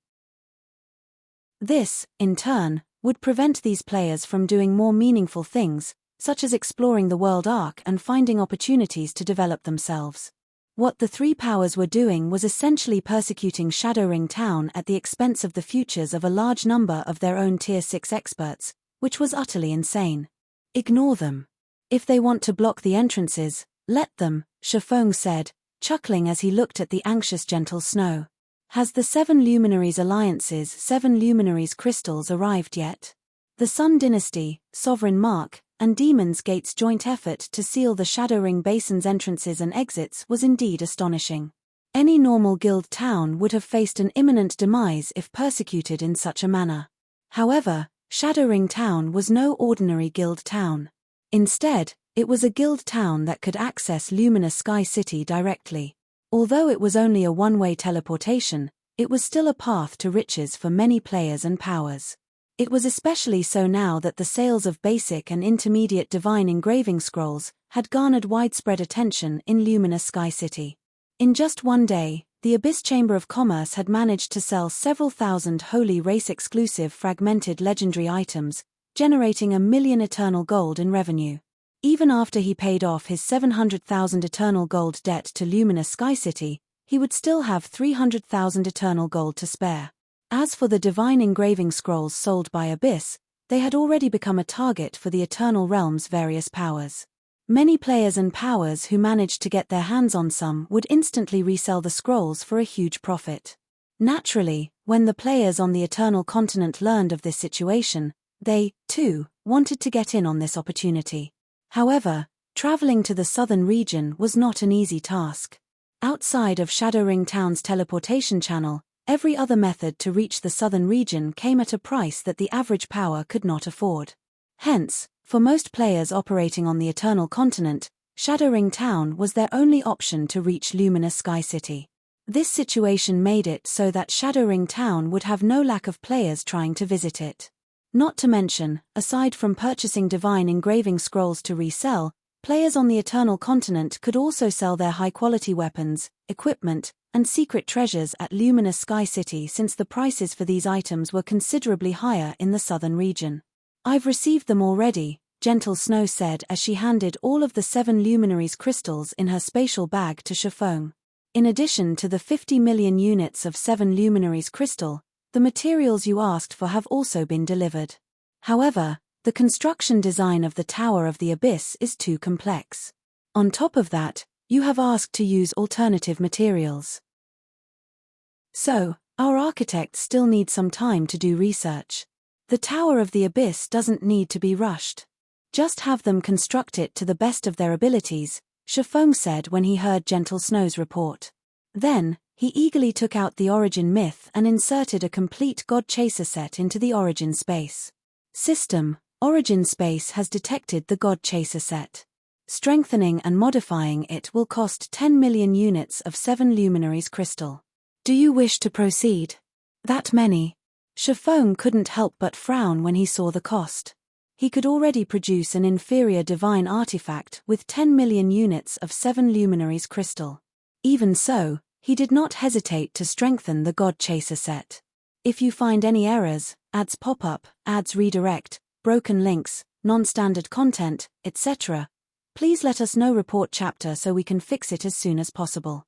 This, in turn, would prevent these players from doing more meaningful things, such as exploring the World Arc and finding opportunities to develop themselves. What the 3 powers were doing was essentially persecuting Shadowring Town at the expense of the futures of a large number of their own Tier 6 experts, which was utterly insane. "Ignore them. If they want to block the entrances, let them," Chiffon said, chuckling as he looked at the anxious Gentle Snow. "Has the 7 Luminaries Alliance's 7 Luminaries crystals arrived yet?" The Sun Dynasty, Sovereign Mark, and Demon's Gate's joint effort to seal the Shadowring Basin's entrances and exits was indeed astonishing. Any normal guild town would have faced an imminent demise if persecuted in such a manner. However, Shadowring Town was no ordinary guild town. Instead, it was a guild town that could access Luminous Sky City directly. Although it was only a one-way teleportation, it was still a path to riches for many players and powers. It was especially so now that the sales of basic and intermediate divine engraving scrolls had garnered widespread attention in Luminous Sky City. In just one day, the Abyss Chamber of Commerce had managed to sell several thousand Holy Race-exclusive fragmented legendary items, generating 1 million eternal gold in revenue. Even after he paid off his 700,000 eternal gold debt to Luminous Sky City, he would still have 300,000 eternal gold to spare. As for the divine engraving scrolls sold by Abyss, they had already become a target for the Eternal Realm's various powers. Many players and powers who managed to get their hands on some would instantly resell the scrolls for a huge profit. Naturally, when the players on the Eternal Continent learned of this situation, they, too, wanted to get in on this opportunity. However, traveling to the southern region was not an easy task. Outside of Shadowring Town's teleportation channel, Every other method to reach the southern region came at a price that the average power could not afford. Hence, for most players operating on the Eternal Continent, Shadowring Town was their only option to reach Luminous Sky City. This situation made it so that Shadowring Town would have no lack of players trying to visit it. Not to mention, aside from purchasing divine engraving scrolls to resell, players on the Eternal Continent could also sell their high-quality weapons, equipment, and secret treasures at Luminous Sky City, since the prices for these items were considerably higher in the southern region. "I've received them already," Gentle Snow said as she handed all of the 7 luminaries crystals in her spatial bag to Chiffon. In addition to the 50 million units of 7 luminaries crystal, the materials you asked for have also been delivered. However, the construction design of the Tower of the Abyss is too complex. On top of that, you have asked to use alternative materials. So, our architects still need some time to do research. The Tower of the Abyss doesn't need to be rushed. Just have them construct it to the best of their abilities, Chiffon said when he heard Gentle Snow's report. Then, he eagerly took out the Origin Myth and inserted a complete God Chaser set into the Origin space. System: Origin space has detected the God Chaser set. Strengthening and modifying it will cost 10 million units of 7 luminaries crystal. Do you wish to proceed? That many? Chiffon couldn't help but frown when he saw the cost. He could already produce an inferior divine artifact with 10 million units of 7 luminaries crystal. Even so, he did not hesitate to strengthen the God Chaser set. If you find any errors, ads pop up, ads redirect, broken links, non-standard content, etc., please let us know. Report chapter so we can fix it as soon as possible.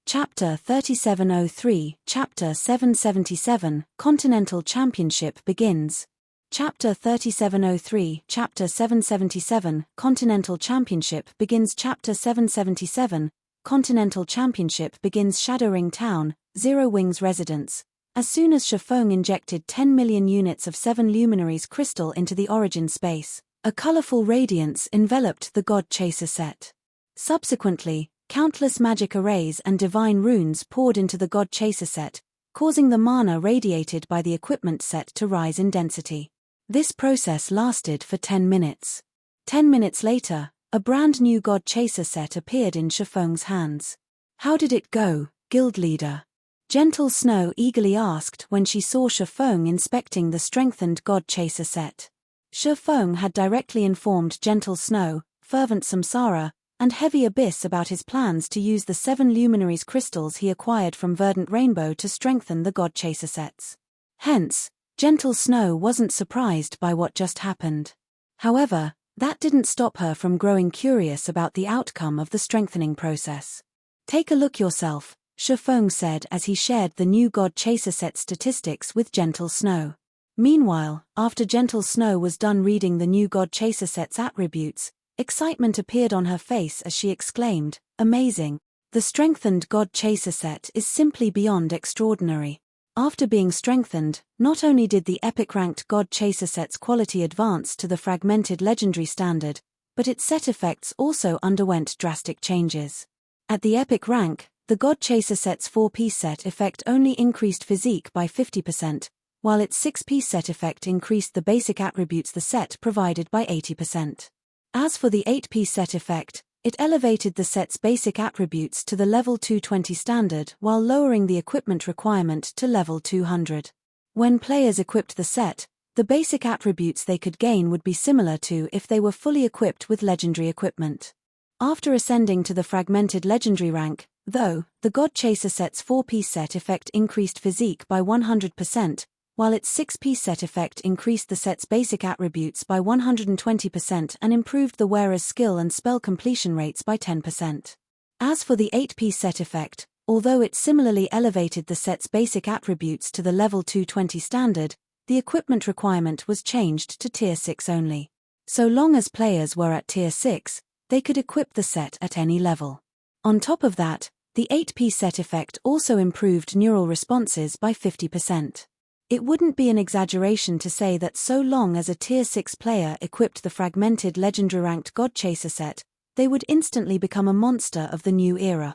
Chapter 3703, Chapter 777, Continental Championship begins. Chapter 3703, Chapter 777, Continental Championship begins. Chapter 777, Continental Championship begins. Shadowring Town, Zero Wings residence. As soon as Chiffon injected 10 million units of 7 luminaries crystal into the Origin space, a colorful radiance enveloped the God Chaser set. Subsequently, countless magic arrays and divine runes poured into the God Chaser set, causing the mana radiated by the equipment set to rise in density. This process lasted for 10 minutes. 10 minutes later, a brand new God Chaser set appeared in Chiffon's hands. "How did it go, guild leader?" Gentle Snow eagerly asked when she saw Chiffon inspecting the strengthened God Chaser set. Chiffon had directly informed Gentle Snow, Fervent Samsara, and Heavy Abyss about his plans to use the 7 luminaries crystals he acquired from Verdant Rainbow to strengthen the God Chaser sets. Hence, Gentle Snow wasn't surprised by what just happened. However, that didn't stop her from growing curious about the outcome of the strengthening process. "Take a look yourself," Chiffon said as he shared the new God Chaser set statistics with Gentle Snow. Meanwhile, after Gentle Snow was done reading the new God Chaser set's attributes, excitement appeared on her face as she exclaimed, "Amazing! The strengthened God Chaser set is simply beyond extraordinary." After being strengthened, not only did the epic-ranked God Chaser set's quality advance to the fragmented legendary standard, but its set effects also underwent drastic changes. At the epic rank, the God Chaser set's 4-piece set effect only increased physique by 50%, while its 6-piece set effect increased the basic attributes the set provided by 80%. As for the 8-piece set effect, it elevated the set's basic attributes to the level 220 standard while lowering the equipment requirement to level 200. When players equipped the set, the basic attributes they could gain would be similar to if they were fully equipped with legendary equipment. After ascending to the fragmented legendary rank, though, the God Chaser set's 4-piece set effect increased physique by 100%, while its 6-piece set effect increased the set's basic attributes by 120% and improved the wearer's skill and spell completion rates by 10%. As for the 8-piece set effect, although it similarly elevated the set's basic attributes to the level 220 standard, the equipment requirement was changed to Tier 6 only. So long as players were at Tier 6, they could equip the set at any level. On top of that, the 8-piece set effect also improved neural responses by 50%. It wouldn't be an exaggeration to say that so long as a Tier 6 player equipped the fragmented legendary-ranked God Chaser set, they would instantly become a monster of the new era.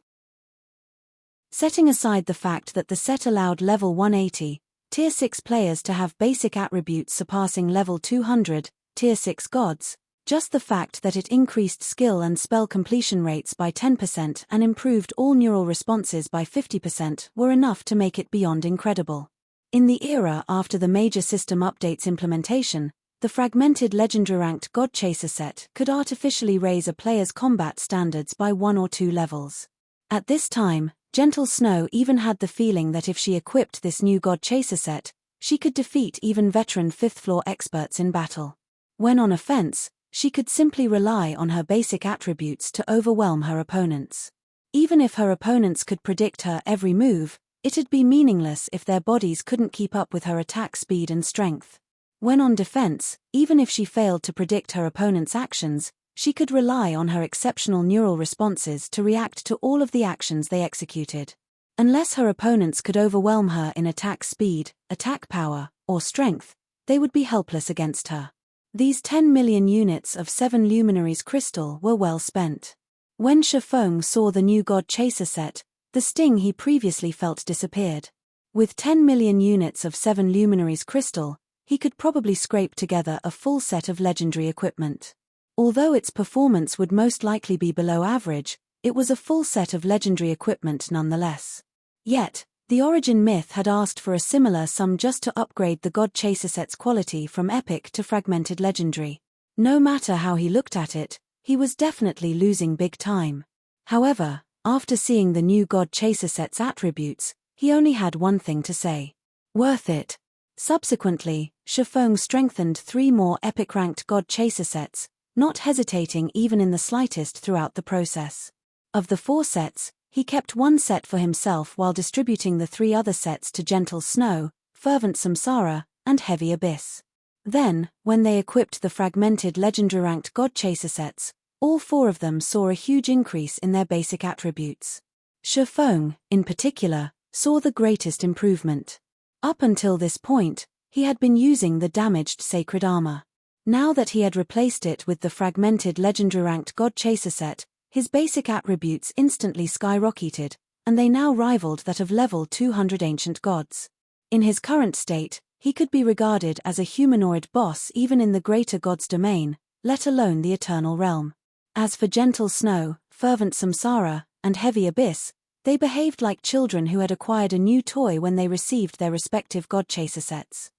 Setting aside the fact that the set allowed level 180, Tier 6 players to have basic attributes surpassing level 200, Tier 6 gods, just the fact that it increased skill and spell completion rates by 10% and improved all neural responses by 50% were enough to make it beyond incredible. In the era after the major system updates implementation, the fragmented legendary ranked God Chaser set could artificially raise a player's combat standards by 1 or 2 levels. At this time, Gentle Snow even had the feeling that if she equipped this new God Chaser set, she could defeat even veteran 5th floor experts in battle. When on offense, she could simply rely on her basic attributes to overwhelm her opponents. Even if her opponents could predict her every move, it'd be meaningless if their bodies couldn't keep up with her attack speed and strength. When on defense, even if she failed to predict her opponent's actions, she could rely on her exceptional neural responses to react to all of the actions they executed. Unless her opponents could overwhelm her in attack speed, attack power, or strength, they would be helpless against her. These 10 million units of 7 Luminaries crystal were well spent. When Shifeng saw the new God Chaser set, the sting he previously felt disappeared. With 10 million units of 7 Luminaries crystal, he could probably scrape together a full set of legendary equipment. Although its performance would most likely be below average, it was a full set of legendary equipment nonetheless. Yet, the Origin Myth had asked for a similar sum just to upgrade the God Chaser set's quality from epic to fragmented legendary. No matter how he looked at it, he was definitely losing big time. However, after seeing the new God Chaser set's attributes, he only had one thing to say. Worth it. Subsequently, Shifeng strengthened 3 more epic-ranked God Chaser sets, not hesitating even in the slightest throughout the process. Of the 4 sets, he kept 1 set for himself while distributing the 3 other sets to Gentle Snow, Fervent Samsara, and Heavy Abyss. Then, when they equipped the fragmented legendary ranked God Chaser sets, all 4 of them saw a huge increase in their basic attributes. Shifeng, in particular, saw the greatest improvement. Up until this point, he had been using the damaged sacred armor. Now that he had replaced it with the fragmented legendary ranked God Chaser set, his basic attributes instantly skyrocketed, and they now rivaled that of level 200 ancient gods. In his current state, he could be regarded as a humanoid boss even in the greater god's domain, let alone the eternal realm. As for Gentle Snow, Fervent Samsara, and Heavy Abyss, they behaved like children who had acquired a new toy when they received their respective God Chaser sets.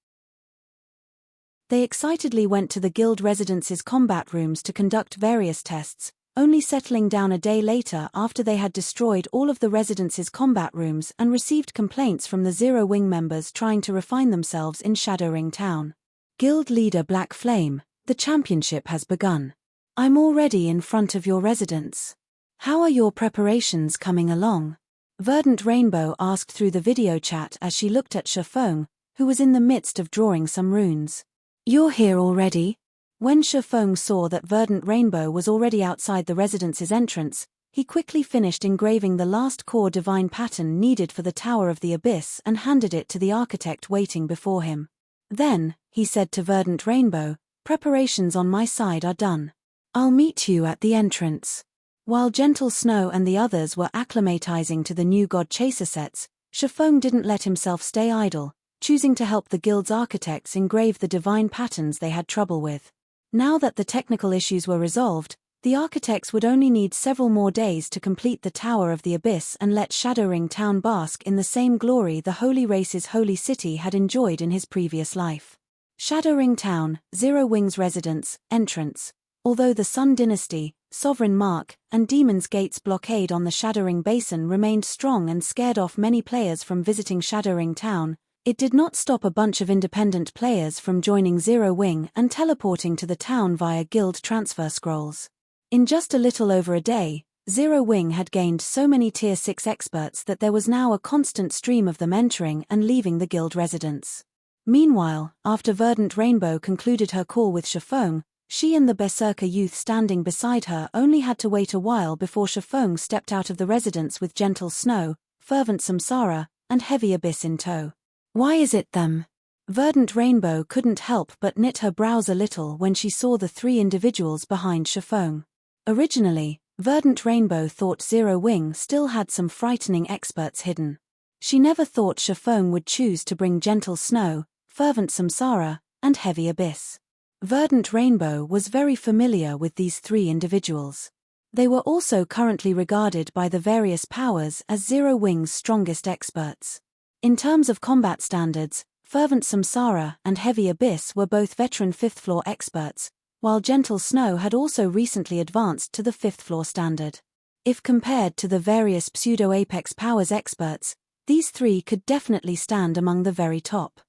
They excitedly went to the guild residence's combat rooms to conduct various tests, only settling down a day later after they had destroyed all of the residence's combat rooms and received complaints from the Zero Wing members trying to refine themselves in Shadowring Town. Guild leader Black Flame, the championship has begun. I'm already in front of your residence. How are your preparations coming along? Verdant Rainbow asked through the video chat as she looked at Shifeng, who was in the midst of drawing some runes. You're here already? When Shifeng saw that Verdant Rainbow was already outside the residence's entrance, he quickly finished engraving the last core divine pattern needed for the Tower of the Abyss and handed it to the architect waiting before him. Then, he said to Verdant Rainbow, preparations on my side are done. I'll meet you at the entrance. While Gentle Snow and the others were acclimatizing to the new God Chaser sets, Shifeng didn't let himself stay idle, choosing to help the guild's architects engrave the divine patterns they had trouble with. Now that the technical issues were resolved, the architects would only need several more days to complete the Tower of the Abyss and let Shadowring Town bask in the same glory the Holy Race's holy city had enjoyed in his previous life. Shadowring Town, Zero Wing's residence, entrance. Although the Sun Dynasty, Sovereign Mark, and Demon's Gate's blockade on the Shadowring Basin remained strong and scared off many players from visiting Shadowring Town, it did not stop a bunch of independent players from joining Zero Wing and teleporting to the town via guild transfer scrolls. In just a little over a day, Zero Wing had gained so many Tier 6 experts that there was now a constant stream of them entering and leaving the guild residence. Meanwhile, after Verdant Rainbow concluded her call with Shifeng, she and the Berserker youth standing beside her only had to wait a while before Shifeng stepped out of the residence with Gentle Snow, Fervent Samsara, and Heavy Abyss in tow. Why is it them? Verdant Rainbow couldn't help but knit her brows a little when she saw the 3 individuals behind Shifeng. Originally, Verdant Rainbow thought Zero Wing still had some frightening experts hidden. She never thought Shifeng would choose to bring Gentle Snow, Fervent Samsara, and Heavy Abyss. Verdant Rainbow was very familiar with these three individuals. They were also currently regarded by the various powers as Zero Wing's strongest experts. In terms of combat standards, Fervent Samsara and Heavy Abyss were both veteran 5th floor experts, while Gentle Snow had also recently advanced to the 5th floor standard. If compared to the various pseudo-Apex Powers experts, these three could definitely stand among the very top.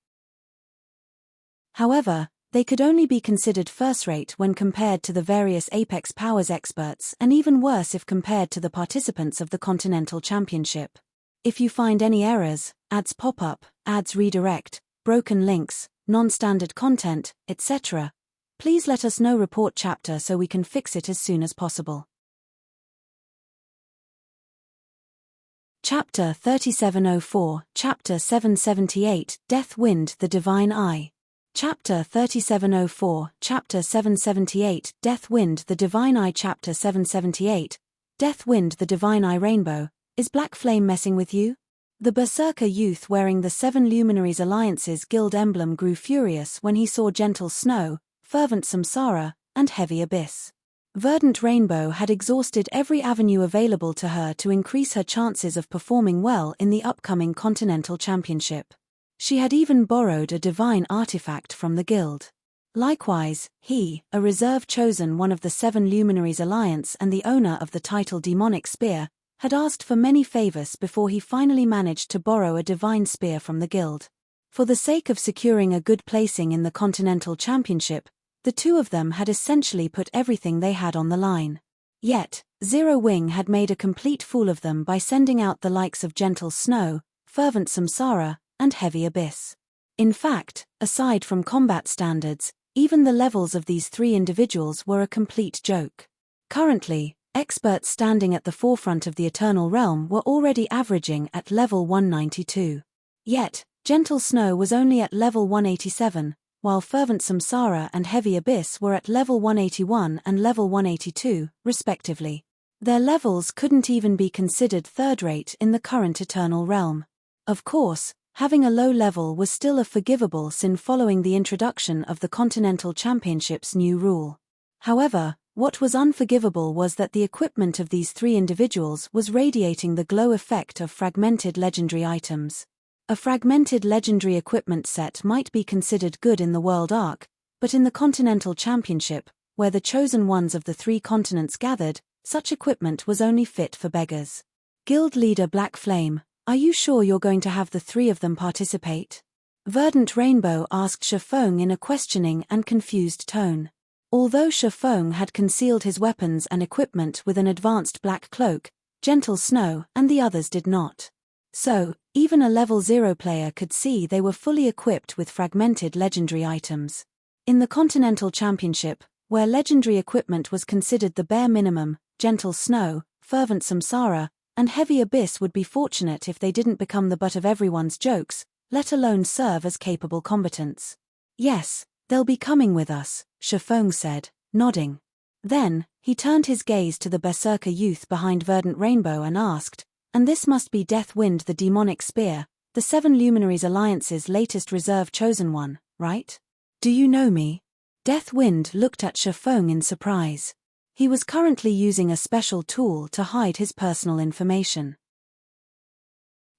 However, they could only be considered first-rate when compared to the various Apex Powers experts, and even worse if compared to the participants of the Continental Championship. If you find any errors, ads pop up, ads redirect, broken links, non-standard content, etc., please let us know. Report chapter so we can fix it as soon as possible. Chapter 3704, Chapter 778, Death Wind the Divine Eye. Chapter 3704, Chapter 778, Death Wind the Divine Eye. Chapter 778, Death Wind the Divine Eye. Rainbow, is Black Flame messing with you? The Berserker youth wearing the Seven Luminaries Alliance's guild emblem grew furious when he saw Gentle Snow, Fervent Samsara, and Heavy Abyss. Verdant Rainbow had exhausted every avenue available to her to increase her chances of performing well in the upcoming Continental Championship. She had even borrowed a divine artifact from the guild. Likewise, he, a reserve chosen one of the Seven Luminaries Alliance and the owner of the title Demonic Spear, had asked for many favors before he finally managed to borrow a divine spear from the guild. For the sake of securing a good placing in the Continental Championship, the two of them had essentially put everything they had on the line. Yet, Zero Wing had made a complete fool of them by sending out the likes of Gentle Snow, Fervent Samsara, and Heavy Abyss. In fact, aside from combat standards, even the levels of these three individuals were a complete joke. Currently, experts standing at the forefront of the Eternal Realm were already averaging at level 192. Yet, Gentle Snow was only at level 187, while Fervent Samsara and Heavy Abyss were at level 181 and level 182, respectively. Their levels couldn't even be considered third-rate in the current Eternal Realm. Of course, having a low level was still a forgivable sin following the introduction of the Continental Championship's new rule. However, what was unforgivable was that the equipment of these three individuals was radiating the glow effect of fragmented legendary items. A fragmented legendary equipment set might be considered good in the World Arc, but in the Continental Championship, where the chosen ones of the three continents gathered, such equipment was only fit for beggars. Guild leader Black Flame, are you sure you're going to have the three of them participate? Verdant Rainbow asked Shifeng in a questioning and confused tone. Although Shifeng had concealed his weapons and equipment with an advanced black cloak, Gentle Snow and the others did not. So, even a level 0 player could see they were fully equipped with fragmented legendary items. In the Continental Championship, where legendary equipment was considered the bare minimum, Gentle Snow, Fervent Samsara, and Heavy Abyss would be fortunate if they didn't become the butt of everyone's jokes, let alone serve as capable combatants. Yes, they'll be coming with us, Shifeng said, nodding. Then, he turned his gaze to the Berserker youth behind Verdant Rainbow and asked, and this must be Death Wind the Demonic Spear, the Seven Luminaries Alliance's latest reserve chosen one, right? Do you know me? Death Wind looked at Shifeng in surprise. He was currently using a special tool to hide his personal information.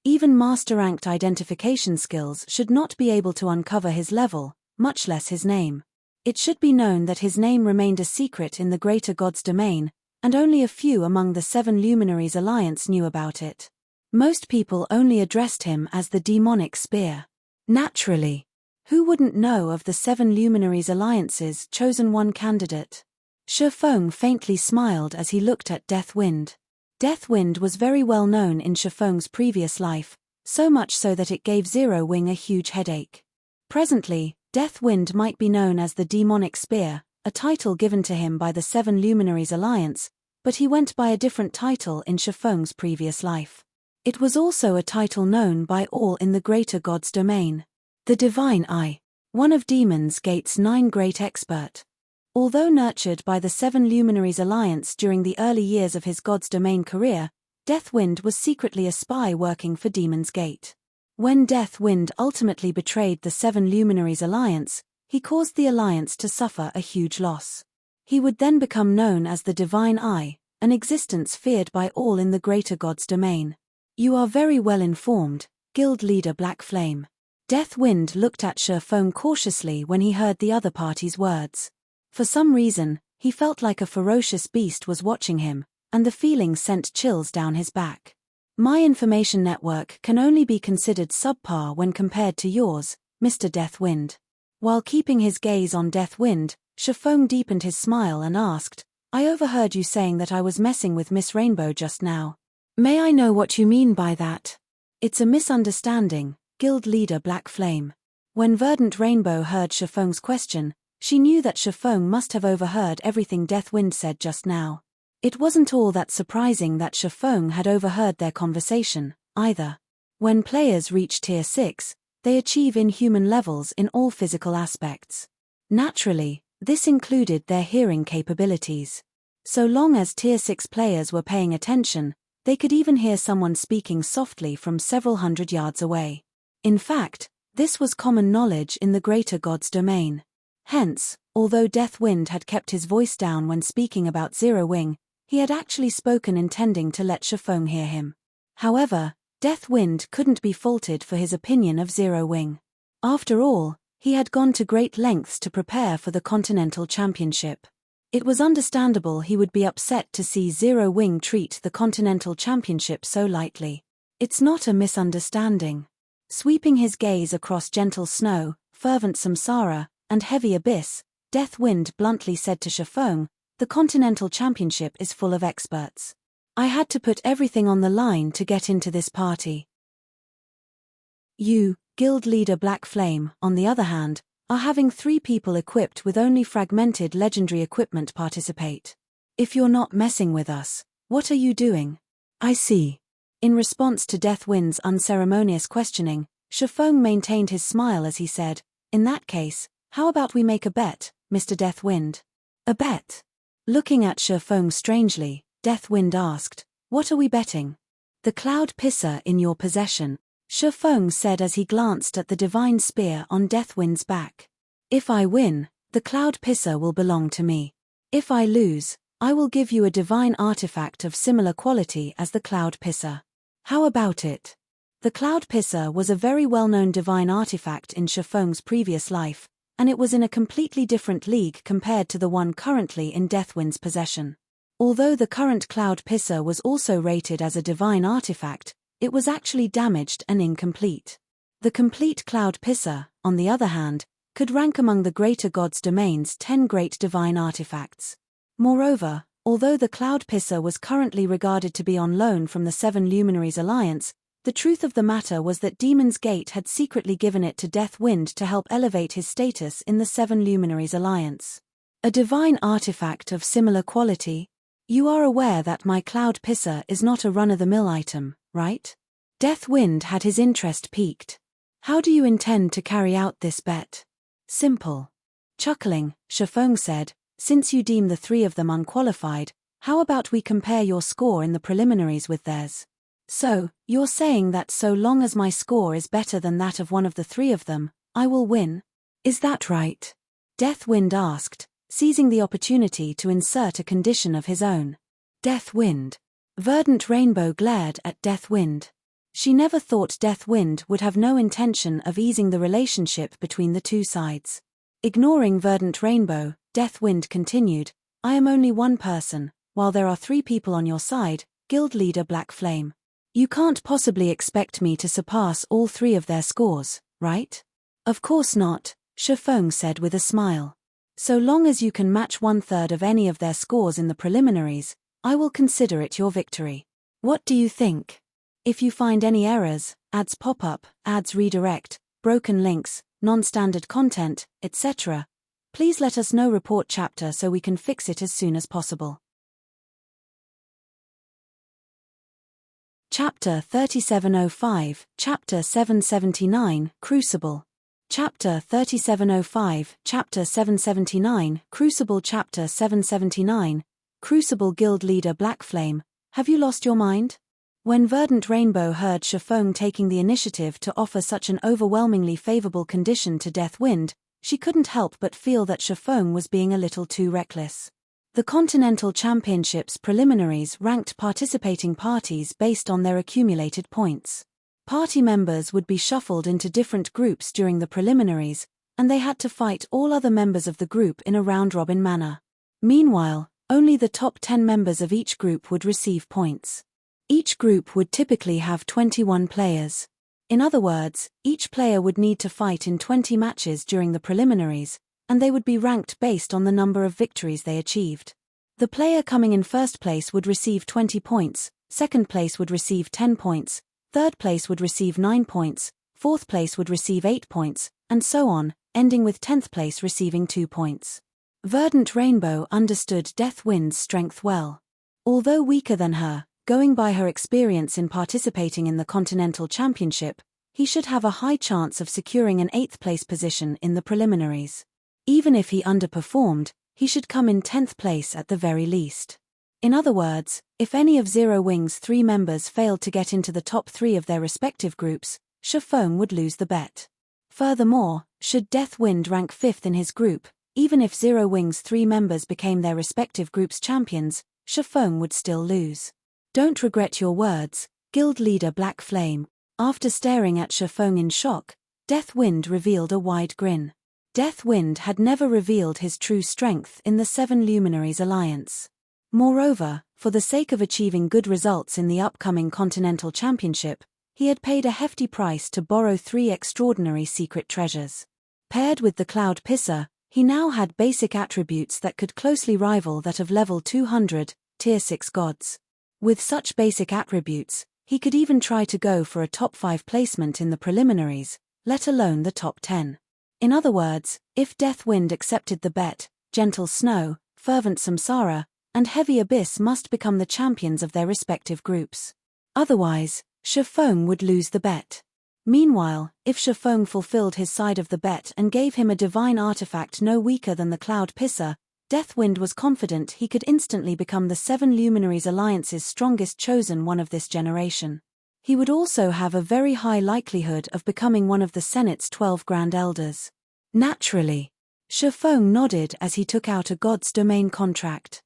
Even master-ranked identification skills should not be able to uncover his level, much less his name. It should be known that his name remained a secret in the Greater God's domain, and only a few among the Seven Luminaries Alliance knew about it. Most people only addressed him as the Demonic Spear. Naturally, who wouldn't know of the Seven Luminaries Alliance's chosen one candidate? Shifeng faintly smiled as he looked at Death Wind. Death Wind was very well known in Shifeng's previous life, so much so that it gave Zero Wing a huge headache. Presently, Death Wind might be known as the Demonic Spear, a title given to him by the Seven Luminaries Alliance, but he went by a different title in Shifeng's previous life. It was also a title known by all in the Greater God's domain. The Divine Eye. One of Demon's Gate's 9 great expert. Although nurtured by the Seven Luminaries Alliance during the early years of his God's Domain career, Deathwind was secretly a spy working for Demon's Gate. When Deathwind ultimately betrayed the Seven Luminaries Alliance, he caused the Alliance to suffer a huge loss. He would then become known as the Divine Eye, an existence feared by all in the greater God's domain. You are very well informed, Guild Leader Black Flame. Deathwind looked at Shifeng cautiously when he heard the other party's words. For some reason, he felt like a ferocious beast was watching him, and the feeling sent chills down his back. My information network can only be considered subpar when compared to yours, Mr. Deathwind. While keeping his gaze on Deathwind, Shifeng deepened his smile and asked, I overheard you saying that I was messing with Miss Rainbow just now. May I know what you mean by that? It's a misunderstanding, Guild Leader Black Flame. When Verdant Rainbow heard Shifeng's question, she knew that Shifeng must have overheard everything Deathwind said just now. It wasn't all that surprising that Shifeng had overheard their conversation, either. When players reach Tier 6, they achieve inhuman levels in all physical aspects. Naturally, this included their hearing capabilities. So long as Tier 6 players were paying attention, they could even hear someone speaking softly from several hundred yards away. In fact, this was common knowledge in the greater God's domain. Hence, although Deathwind had kept his voice down when speaking about Zero Wing, he had actually spoken intending to let Shifeng hear him. However, Deathwind couldn't be faulted for his opinion of Zero Wing. After all, he had gone to great lengths to prepare for the Continental Championship. It was understandable he would be upset to see Zero Wing treat the Continental Championship so lightly. It's not a misunderstanding. Sweeping his gaze across gentle snow, fervent samsara, and heavy abyss, Deathwind bluntly said to Shifeng, the Continental Championship is full of experts. I had to put everything on the line to get into this party. You, Guild Leader Black Flame, on the other hand, are having 3 people equipped with only fragmented legendary equipment participate. If you're not messing with us, what are you doing? I see. In response to Deathwind's unceremonious questioning, Shifeng maintained his smile as he said, in that case, how about we make a bet, Mr. Deathwind? A bet? Looking at Shifeng strangely, Deathwind asked, what are we betting? The Cloud Pisser in your possession, Shifeng said as he glanced at the divine spear on Deathwind's back. If I win, the Cloud Pisser will belong to me. If I lose, I will give you a divine artifact of similar quality as the Cloud Pisser. How about it? The Cloud Pisser was a very well-known divine artifact in Shifeng's previous life, and it was in a completely different league compared to the one currently in Deathwind's possession. Although the current Cloud Pisser was also rated as a divine artifact, it was actually damaged and incomplete. The complete Cloud Pisser, on the other hand, could rank among the greater God's domain's 10 great divine artifacts. Moreover, although the Cloud Pisser was currently regarded to be on loan from the Seven Luminaries Alliance, the truth of the matter was that Demon's Gate had secretly given it to Deathwind to help elevate his status in the Seven Luminaries Alliance. A divine artifact of similar quality? You are aware that my Cloud Pisser is not a run-of-the-mill item, right? Deathwind had his interest piqued. How do you intend to carry out this bet? Simple. Chuckling, Shifeng said, since you deem the 3 of them unqualified, how about we compare your score in the preliminaries with theirs? So, you're saying that so long as my score is better than that of one of the 3 of them, I will win? Is that right? Deathwind asked, seizing the opportunity to insert a condition of his own. Deathwind. Verdant Rainbow glared at Deathwind. She never thought Deathwind would have no intention of easing the relationship between the 2 sides. Ignoring Verdant Rainbow, Deathwind continued, I am only one person, while there are 3 people on your side, Guild Leader Black Flame. You can't possibly expect me to surpass all 3 of their scores, right? Of course not, Shifeng said with a smile. So long as you can match 1/3 of any of their scores in the preliminaries, I will consider it your victory. What do you think? If you find any errors, ads pop up, ads redirect, broken links, non-standard content, etc., please let us know. Report chapter so we can fix it as soon as possible. Chapter 3705, Chapter 779, Crucible. Chapter 3705, Chapter 779, Crucible. Chapter 779, Crucible. Guild Leader Blackflame, have you lost your mind? When Verdant Rainbow heard Shafong taking the initiative to offer such an overwhelmingly favorable condition to Deathwind, she couldn't help but feel that Shafong was being a little too reckless. The Continental Championships preliminaries ranked participating parties based on their accumulated points. Party members would be shuffled into different groups during the preliminaries, and they had to fight all other members of the group in a round-robin manner. Meanwhile, only the top 10 members of each group would receive points. Each group would typically have 21 players. In other words, each player would need to fight in 20 matches during the preliminaries, and they would be ranked based on the number of victories they achieved. The player coming in first place would receive 20 points, second place would receive 10 points, third place would receive 9 points, fourth place would receive 8 points, and so on, ending with 10th place receiving 2 points. Verdant Rainbow understood Deathwind's strength well. Although weaker than her, going by her experience in participating in the Continental Championship, he should have a high chance of securing an 8th place position in the preliminaries. Even if he underperformed, he should come in 10th place at the very least. In other words, if any of Zero Wing's 3 members failed to get into the top 3 of their respective groups, Shafong would lose the bet. Furthermore, should Deathwind rank 5th in his group, even if Zero Wing's 3 members became their respective groups' champions, Shafong would still lose. Don't regret your words, Guild Leader Blackflame. After staring at Shafong in shock, Deathwind revealed a wide grin. Deathwind had never revealed his true strength in the 7 Luminaries Alliance. Moreover, for the sake of achieving good results in the upcoming Continental Championship, he had paid a hefty price to borrow 3 extraordinary secret treasures. Paired with the Cloud Pisser, he now had basic attributes that could closely rival that of level 200, Tier 6 gods. With such basic attributes, he could even try to go for a top 5 placement in the preliminaries, let alone the top 10. In other words, if Deathwind accepted the bet, Gentle Snow, Fervent Samsara, and Heavy Abyss must become the champions of their respective groups. Otherwise, Shafong would lose the bet. Meanwhile, if Shafong fulfilled his side of the bet and gave him a divine artifact no weaker than the Cloud Pisser, Deathwind was confident he could instantly become the 7 Luminaries Alliance's strongest chosen one of this generation. He would also have a very high likelihood of becoming one of the Senate's 12 Grand Elders. Naturally, Shafong nodded as he took out a God's Domain contract.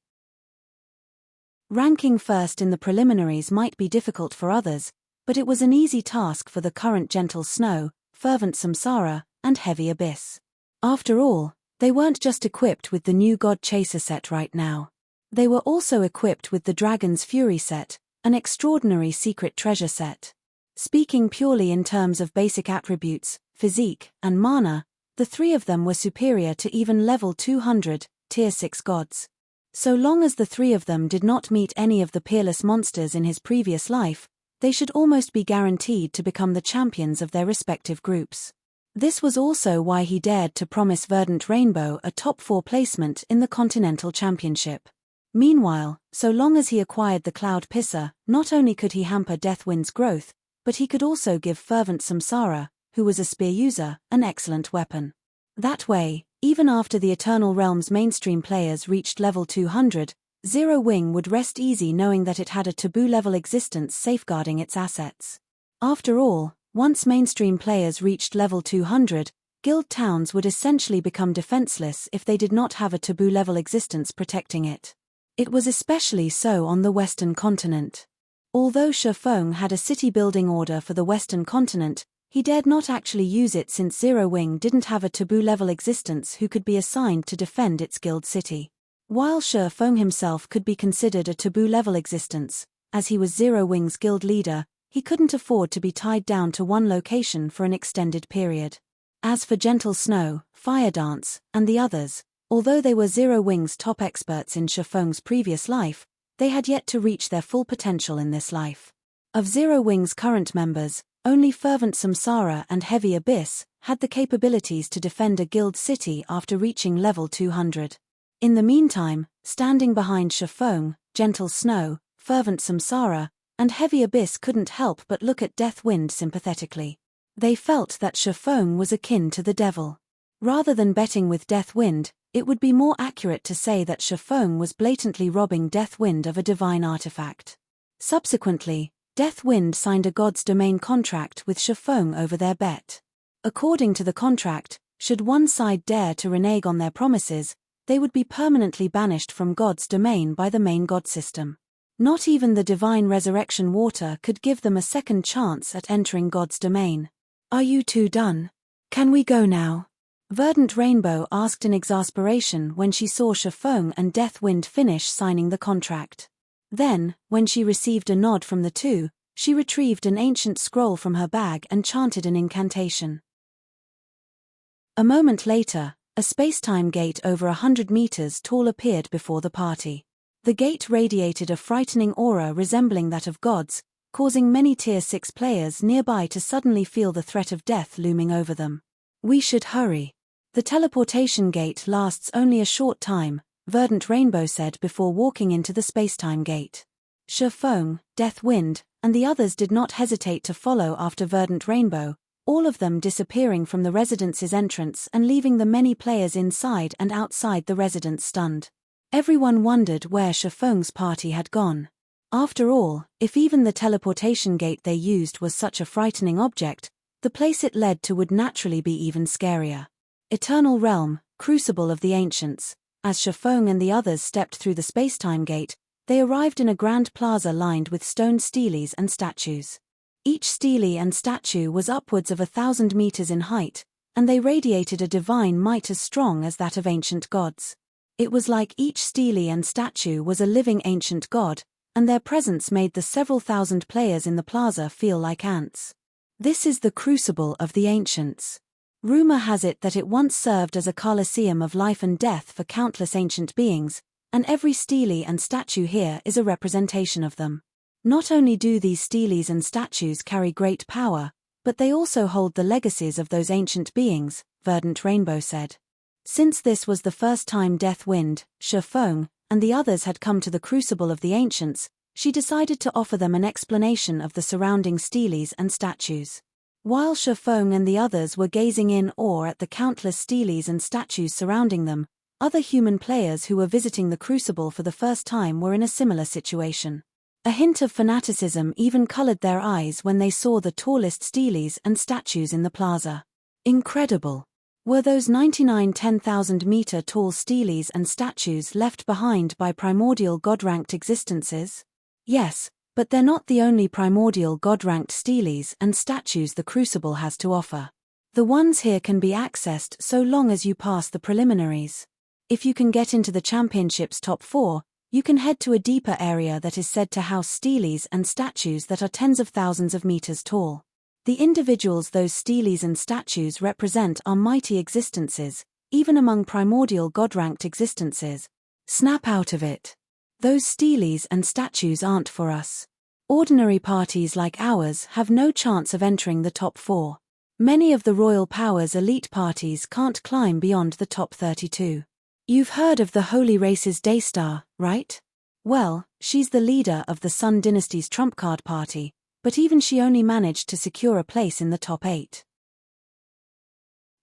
Ranking first in the preliminaries might be difficult for others, but it was an easy task for the current Gentle Snow, Fervent Samsara, and Heavy Abyss. After all, they weren't just equipped with the new God Chaser set right now. They were also equipped with the Dragon's Fury set, an extraordinary secret treasure set. Speaking purely in terms of basic attributes, physique, and mana, the 3 of them were superior to even level 200, Tier 6 gods. So long as the 3 of them did not meet any of the peerless monsters in his previous life, they should almost be guaranteed to become the champions of their respective groups. This was also why he dared to promise Verdant Rainbow a top 4 placement in the Continental Championship. Meanwhile, so long as he acquired the Cloud Pisser, not only could he hamper Deathwind's growth, but he could also give Fervent Samsara, who was a spear user, an excellent weapon. That way, even after the Eternal Realms mainstream players reached level 200, Zero Wing would rest easy knowing that it had a taboo-level existence safeguarding its assets. After all, once mainstream players reached level 200, guild towns would essentially become defenseless if they did not have a taboo-level existence protecting it. It was especially so on the Western continent. Although Shafong had a city-building order for the Western continent, he dared not actually use it since Zero Wing didn't have a taboo-level existence who could be assigned to defend its guild city. While Shafong himself could be considered a taboo-level existence, as he was Zero Wing's guild leader, he couldn't afford to be tied down to one location for an extended period. As for Gentle Snow, Fire Dance, and the others, although they were Zero Wing's top experts in Shafong's previous life, they had yet to reach their full potential in this life. Of Zero Wing's current members, only Fervent Samsara and Heavy Abyss had the capabilities to defend a guild city after reaching level 200. In the meantime, standing behind Shafong, Gentle Snow, Fervent Samsara, and Heavy Abyss couldn't help but look at Deathwind sympathetically. They felt that Shifeng was akin to the devil. Rather than betting with Deathwind, it would be more accurate to say that Shifeng was blatantly robbing Deathwind of a divine artifact. Subsequently, Deathwind signed a God's domain contract with Shifeng over their bet. According to the contract, should one side dare to renege on their promises, they would be permanently banished from God's domain by the main God system. Not even the divine resurrection water could give them a second chance at entering God's domain. "Are you two done? Can we go now?" Verdant Rainbow asked in exasperation when she saw Shifeng and Deathwind finish signing the contract. Then, when she received a nod from the two, she retrieved an ancient scroll from her bag and chanted an incantation. A moment later, a spacetime gate over 100 meters tall appeared before the party. The gate radiated a frightening aura resembling that of gods, causing many Tier 6 players nearby to suddenly feel the threat of death looming over them. "We should hurry. The teleportation gate lasts only a short time," Verdant Rainbow said before walking into the spacetime gate. Shifeng, Deathwind, and the others did not hesitate to follow after Verdant Rainbow, all of them disappearing from the residence's entrance and leaving the many players inside and outside the residence stunned. Everyone wondered where Shifeng's party had gone. After all, if even the teleportation gate they used was such a frightening object, the place it led to would naturally be even scarier. Eternal Realm, Crucible of the Ancients. As Shifeng and the others stepped through the spacetime gate, they arrived in a grand plaza lined with stone steles and statues. Each stele and statue was upwards of 1,000 meters in height, and they radiated a divine might as strong as that of ancient gods. It was like each stele and statue was a living ancient god, and their presence made the several thousand players in the plaza feel like ants. This is the Crucible of the Ancients. Rumor has it that it once served as a coliseum of life and death for countless ancient beings, and every stele and statue here is a representation of them. Not only do these steles and statues carry great power, but they also hold the legacies of those ancient beings, Verdant Rainbow said. Since this was the first time Deathwind, Shifeng, and the others had come to the Crucible of the Ancients, she decided to offer them an explanation of the surrounding steles and statues. While Shifeng and the others were gazing in awe at the countless steles and statues surrounding them, other human players who were visiting the Crucible for the first time were in a similar situation. A hint of fanaticism even colored their eyes when they saw the tallest steles and statues in the plaza. Incredible! Were those 99 10,000-meter tall steles and statues left behind by primordial god-ranked existences? Yes. But they're not the only primordial god-ranked steles and statues the Crucible has to offer. The ones here can be accessed so long as you pass the preliminaries. If you can get into the championship's top 4, you can head to a deeper area that is said to house steles and statues that are tens of thousands of meters tall. The individuals those steles and statues represent are mighty existences, even among primordial god-ranked existences. Snap out of it. Those steles and statues aren't for us. Ordinary parties like ours have no chance of entering the top 4. Many of the Royal Power's elite parties can't climb beyond the top 32. You've heard of the Holy Race's Daystar, right? Well, she's the leader of the Sun Dynasty's trump card party, but even she only managed to secure a place in the top 8.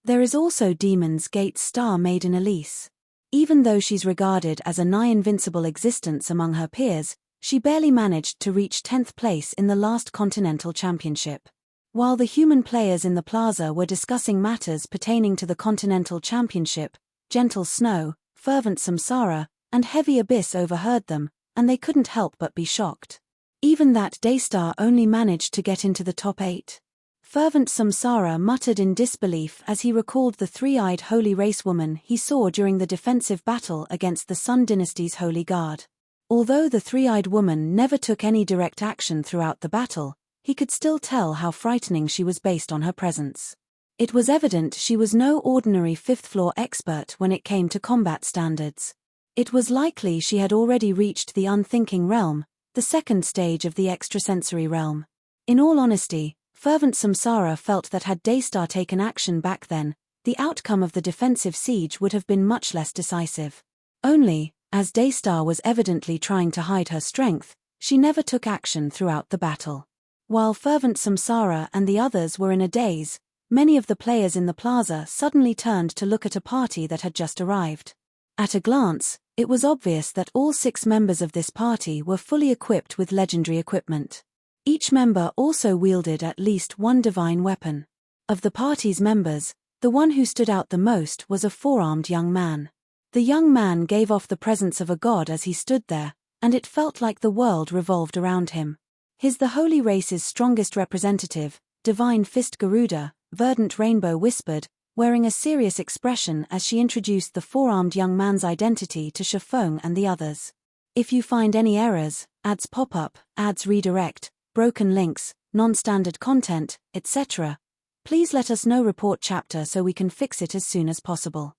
There is also Demon's Gate's Star Maiden Elise. Even though she's regarded as a nigh-invincible existence among her peers, she barely managed to reach 10th place in the last Continental Championship. While the human players in the plaza were discussing matters pertaining to the Continental Championship, Gentle Snow, Fervent Samsara, and Heavy Abyss overheard them, and they couldn't help but be shocked. Even that Daystar only managed to get into the top 8. Fervent Samsara muttered in disbelief as he recalled the three-eyed holy race woman he saw during the defensive battle against the Sun Dynasty's Holy Guard. Although the three-eyed woman never took any direct action throughout the battle, he could still tell how frightening she was based on her presence. It was evident she was no ordinary fifth-floor expert when it came to combat standards. It was likely she had already reached the unthinking realm, the second stage of the extrasensory realm. In all honesty, Fervent Samsara felt that had Daystar taken action back then, the outcome of the defensive siege would have been much less decisive. Only, as Daystar was evidently trying to hide her strength, she never took action throughout the battle. While fervent Samsara and the others were in a daze, many of the players in the plaza suddenly turned to look at a party that had just arrived. At a glance, it was obvious that all 6 members of this party were fully equipped with legendary equipment. Each member also wielded at least one divine weapon. Of the party's members, the one who stood out the most was a 4-armed young man. The young man gave off the presence of a god as he stood there, and it felt like the world revolved around him. "He's the holy race's strongest representative, Divine Fist Garuda," Verdant Rainbow whispered, wearing a serious expression as she introduced the 4-armed young man's identity to Shifeng and the others. "If you find any errors, ads pop up, ads redirect, broken links, non-standard content, etc., please let us know. Report chapter so we can fix it as soon as possible."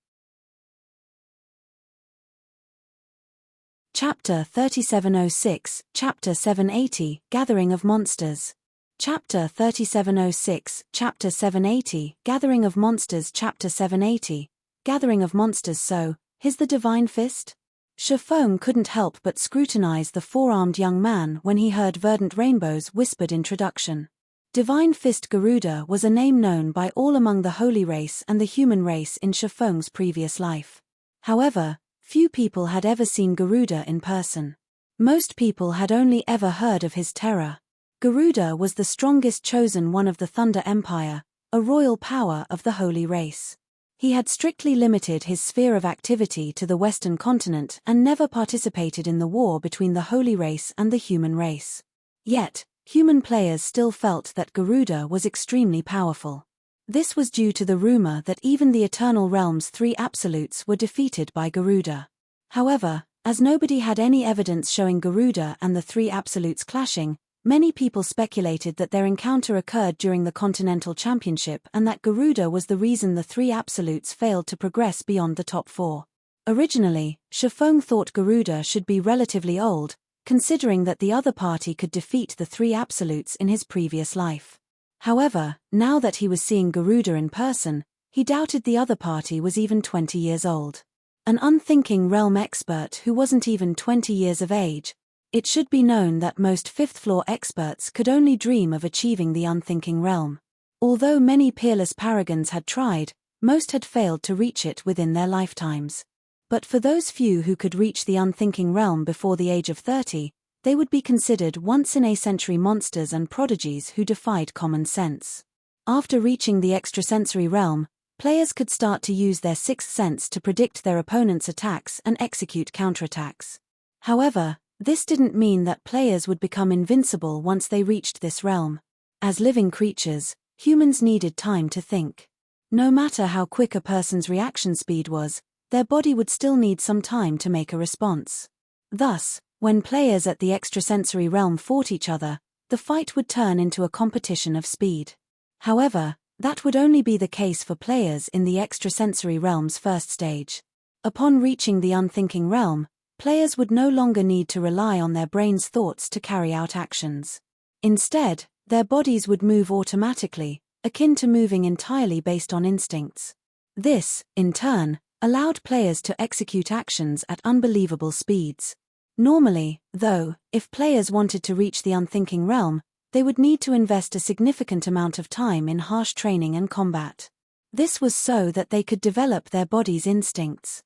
Chapter 3706, Chapter 780, Gathering of Monsters. Chapter 3706, Chapter 780, Gathering of Monsters. Chapter 780, Gathering of Monsters. "So, he's the Divine Fist?" Shifeng couldn't help but scrutinize the 4-armed young man when he heard Verdant Rainbow's whispered introduction. Divine Fist Garuda was a name known by all among the holy race and the human race in Shifeng's previous life. However, few people had ever seen Garuda in person. Most people had only ever heard of his terror. Garuda was the strongest chosen one of the Thunder Empire, a royal power of the holy race. He had strictly limited his sphere of activity to the Western continent and never participated in the war between the holy race and the human race. Yet, human players still felt that Garuda was extremely powerful. This was due to the rumor that even the Eternal Realm's 3 absolutes were defeated by Garuda. However, as nobody had any evidence showing Garuda and the 3 absolutes clashing, many people speculated that their encounter occurred during the Continental Championship and that Garuda was the reason the 3 absolutes failed to progress beyond the top 4. Originally, Shifeng thought Garuda should be relatively old, considering that the other party could defeat the 3 absolutes in his previous life. However, now that he was seeing Garuda in person, he doubted the other party was even 20 years old. An unthinking realm expert who wasn't even 20 years of age. It should be known that most 5th floor experts could only dream of achieving the unthinking realm. Although many peerless paragons had tried, most had failed to reach it within their lifetimes. But for those few who could reach the unthinking realm before the age of 30, they would be considered once-in-a-century monsters and prodigies who defied common sense. After reaching the extrasensory realm, players could start to use their 6th sense to predict their opponent's attacks and execute counterattacks. However, this didn't mean that players would become invincible once they reached this realm. As living creatures, humans needed time to think. No matter how quick a person's reaction speed was, their body would still need some time to make a response. Thus, when players at the extrasensory realm fought each other, the fight would turn into a competition of speed. However, that would only be the case for players in the extrasensory realm's first stage. Upon reaching the unthinking realm, players would no longer need to rely on their brain's thoughts to carry out actions. Instead, their bodies would move automatically, akin to moving entirely based on instincts. This, in turn, allowed players to execute actions at unbelievable speeds. Normally, though, if players wanted to reach the unthinking realm, they would need to invest a significant amount of time in harsh training and combat. This was so that they could develop their body's instincts.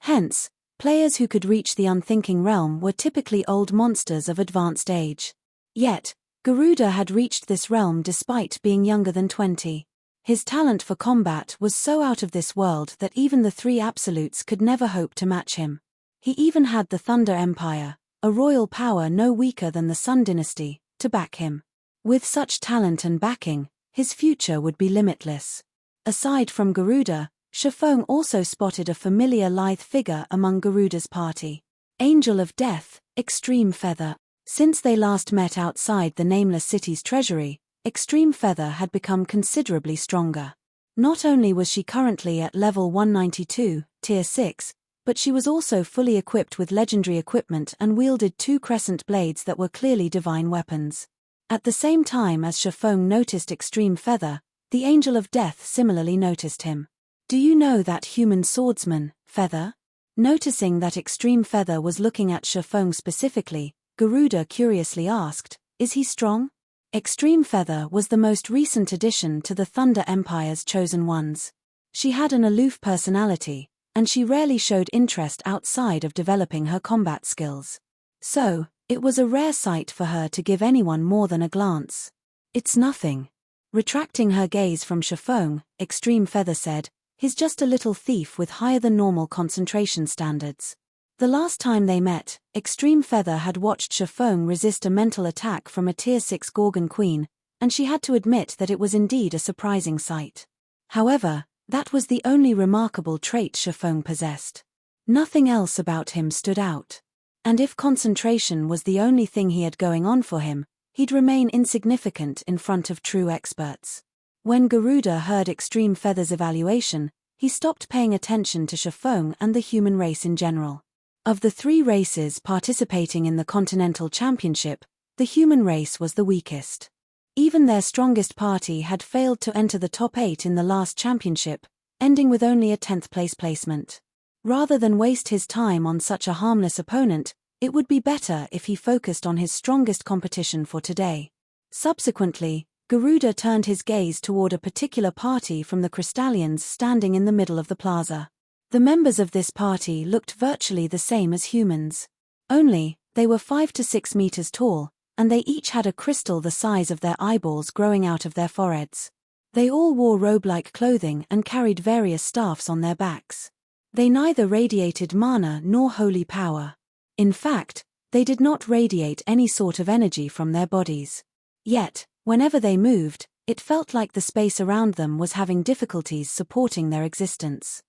Hence, players who could reach the unthinking realm were typically old monsters of advanced age. Yet, Garuda had reached this realm despite being younger than 20. His talent for combat was so out of this world that even the 3 absolutes could never hope to match him. He even had the Thunder Empire, a royal power no weaker than the Sun Dynasty, to back him. With such talent and backing, his future would be limitless. Aside from Garuda, Shifeng also spotted a familiar lithe figure among Garuda's party. Angel of Death, Extreme Feather. Since they last met outside the Nameless City's treasury, Extreme Feather had become considerably stronger. Not only was she currently at level 192, tier 6, but she was also fully equipped with legendary equipment and wielded 2 crescent blades that were clearly divine weapons. At the same time as Shifeng noticed Extreme Feather, the Angel of Death similarly noticed him. "Do you know that human swordsman, Feather?" Noticing that Extreme Feather was looking at Shifeng specifically, Garuda curiously asked, Is he strong? Extreme Feather was the most recent addition to the Thunder Empire's chosen ones. She had an aloof personality, and she rarely showed interest outside of developing her combat skills. So, it was a rare sight for her to give anyone more than a glance. "It's nothing." Retracting her gaze from Chiffon, Extreme Feather said, "He's just a little thief with higher than normal concentration standards." The last time they met, Extreme Feather had watched Chiffon resist a mental attack from a Tier 6 Gorgon Queen, and she had to admit that it was indeed a surprising sight. However, that was the only remarkable trait Chiffon possessed. Nothing else about him stood out. And if concentration was the only thing he had going on for him, he'd remain insignificant in front of true experts. When Garuda heard Extreme Feather's evaluation, he stopped paying attention to Chiffon and the human race in general. Of the 3 races participating in the Continental Championship, the human race was the weakest. Even their strongest party had failed to enter the top 8 in the last championship, ending with only a 10th place placement. Rather than waste his time on such a harmless opponent, it would be better if he focused on his strongest competition for today. Subsequently, Garuda turned his gaze toward a particular party from the Crystallians standing in the middle of the plaza. The members of this party looked virtually the same as humans. Only, they were 5 to 6 meters tall, and they each had a crystal the size of their eyeballs growing out of their foreheads. They all wore robe-like clothing and carried various staffs on their backs. They neither radiated mana nor holy power. In fact, they did not radiate any sort of energy from their bodies. Yet, whenever they moved, it felt like the space around them was having difficulties supporting their existence.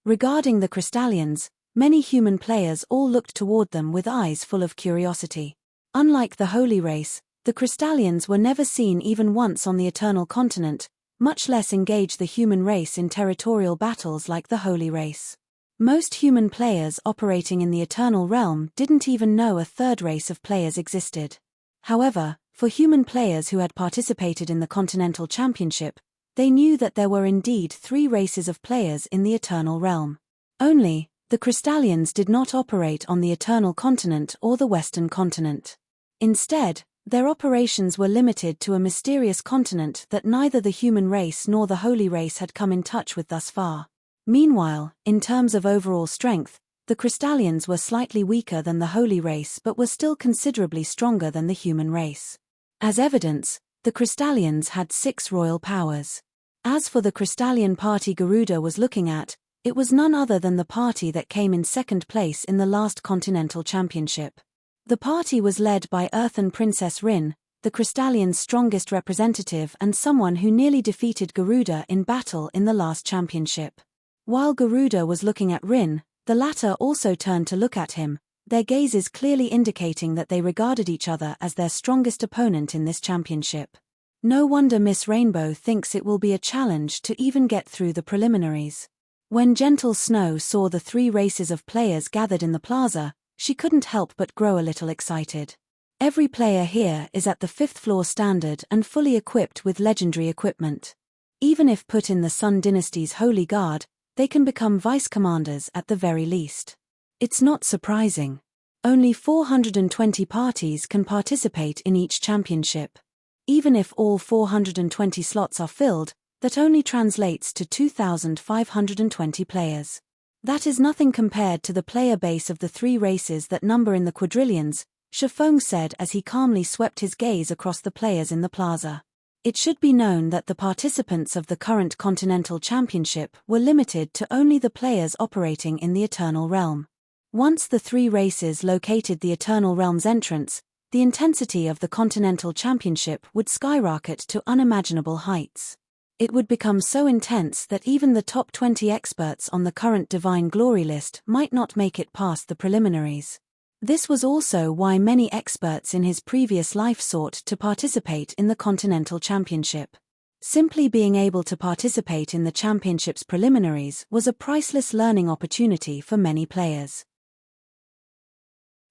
Regarding the Crystallians, many human players all looked toward them with eyes full of curiosity. Unlike the Holy Race, the Crystallians were never seen even once on the Eternal Continent, much less engage the human race in territorial battles like the Holy Race. Most human players operating in the Eternal Realm didn't even know a third race of players existed. However, for human players who had participated in the Continental Championship, they knew that there were indeed 3 races of players in the Eternal Realm. Only, the Crystallians did not operate on the Eternal Continent or the Western Continent. Instead, their operations were limited to a mysterious continent that neither the human race nor the Holy Race had come in touch with thus far. Meanwhile, in terms of overall strength, the Crystallians were slightly weaker than the Holy Race but were still considerably stronger than the human race. As evidence, the Crystallians had 6 royal powers. As for the Crystallian party Garuda was looking at, it was none other than the party that came in 2nd place in the last Continental Championship. The party was led by Earthen Princess Rin, the Crystallians' strongest representative and someone who nearly defeated Garuda in battle in the last championship. While Garuda was looking at Rin, the latter also turned to look at him, their gazes clearly indicating that they regarded each other as their strongest opponent in this championship. No wonder Miss Rainbow thinks it will be a challenge to even get through the preliminaries. When Gentle Snow saw the 3 races of players gathered in the plaza, she couldn't help but grow a little excited. Every player here is at the 5th floor standard and fully equipped with legendary equipment. Even if put in the Sun Dynasty's Holy Guard, they can become vice commanders at the very least. It's not surprising. Only 420 parties can participate in each championship. Even if all 420 slots are filled, that only translates to 2,520 players. That is nothing compared to the player base of the 3 races that number in the quadrillions, Chiffon said as he calmly swept his gaze across the players in the plaza. It should be known that the participants of the current Continental Championship were limited to only the players operating in the Eternal Realm. Once the 3 races located the Eternal Realm's entrance, the intensity of the Continental Championship would skyrocket to unimaginable heights. It would become so intense that even the top 20 experts on the current Divine Glory list might not make it past the preliminaries. This was also why many experts in his previous life sought to participate in the Continental Championship. Simply being able to participate in the championship's preliminaries was a priceless learning opportunity for many players.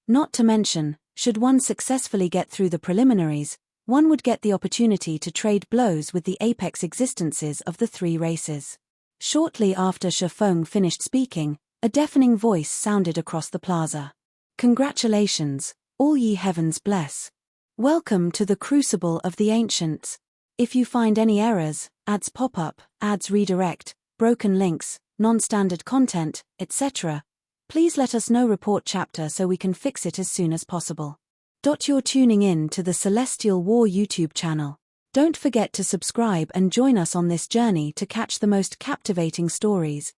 Not to mention, should one successfully get through the preliminaries, one would get the opportunity to trade blows with the apex existences of the 3 races. Shortly after Chiffon finished speaking, a deafening voice sounded across the plaza. "Congratulations, All ye heavens bless. Welcome to the crucible of the ancients. If you find any errors, ads pop up, ads redirect, broken links, non-standard content, etc., please let us know. Report chapter so we can fix it as soon as possible. You're tuning in to the Celestial War YouTube channel. Don't forget to subscribe and join us on this journey to catch the most captivating stories.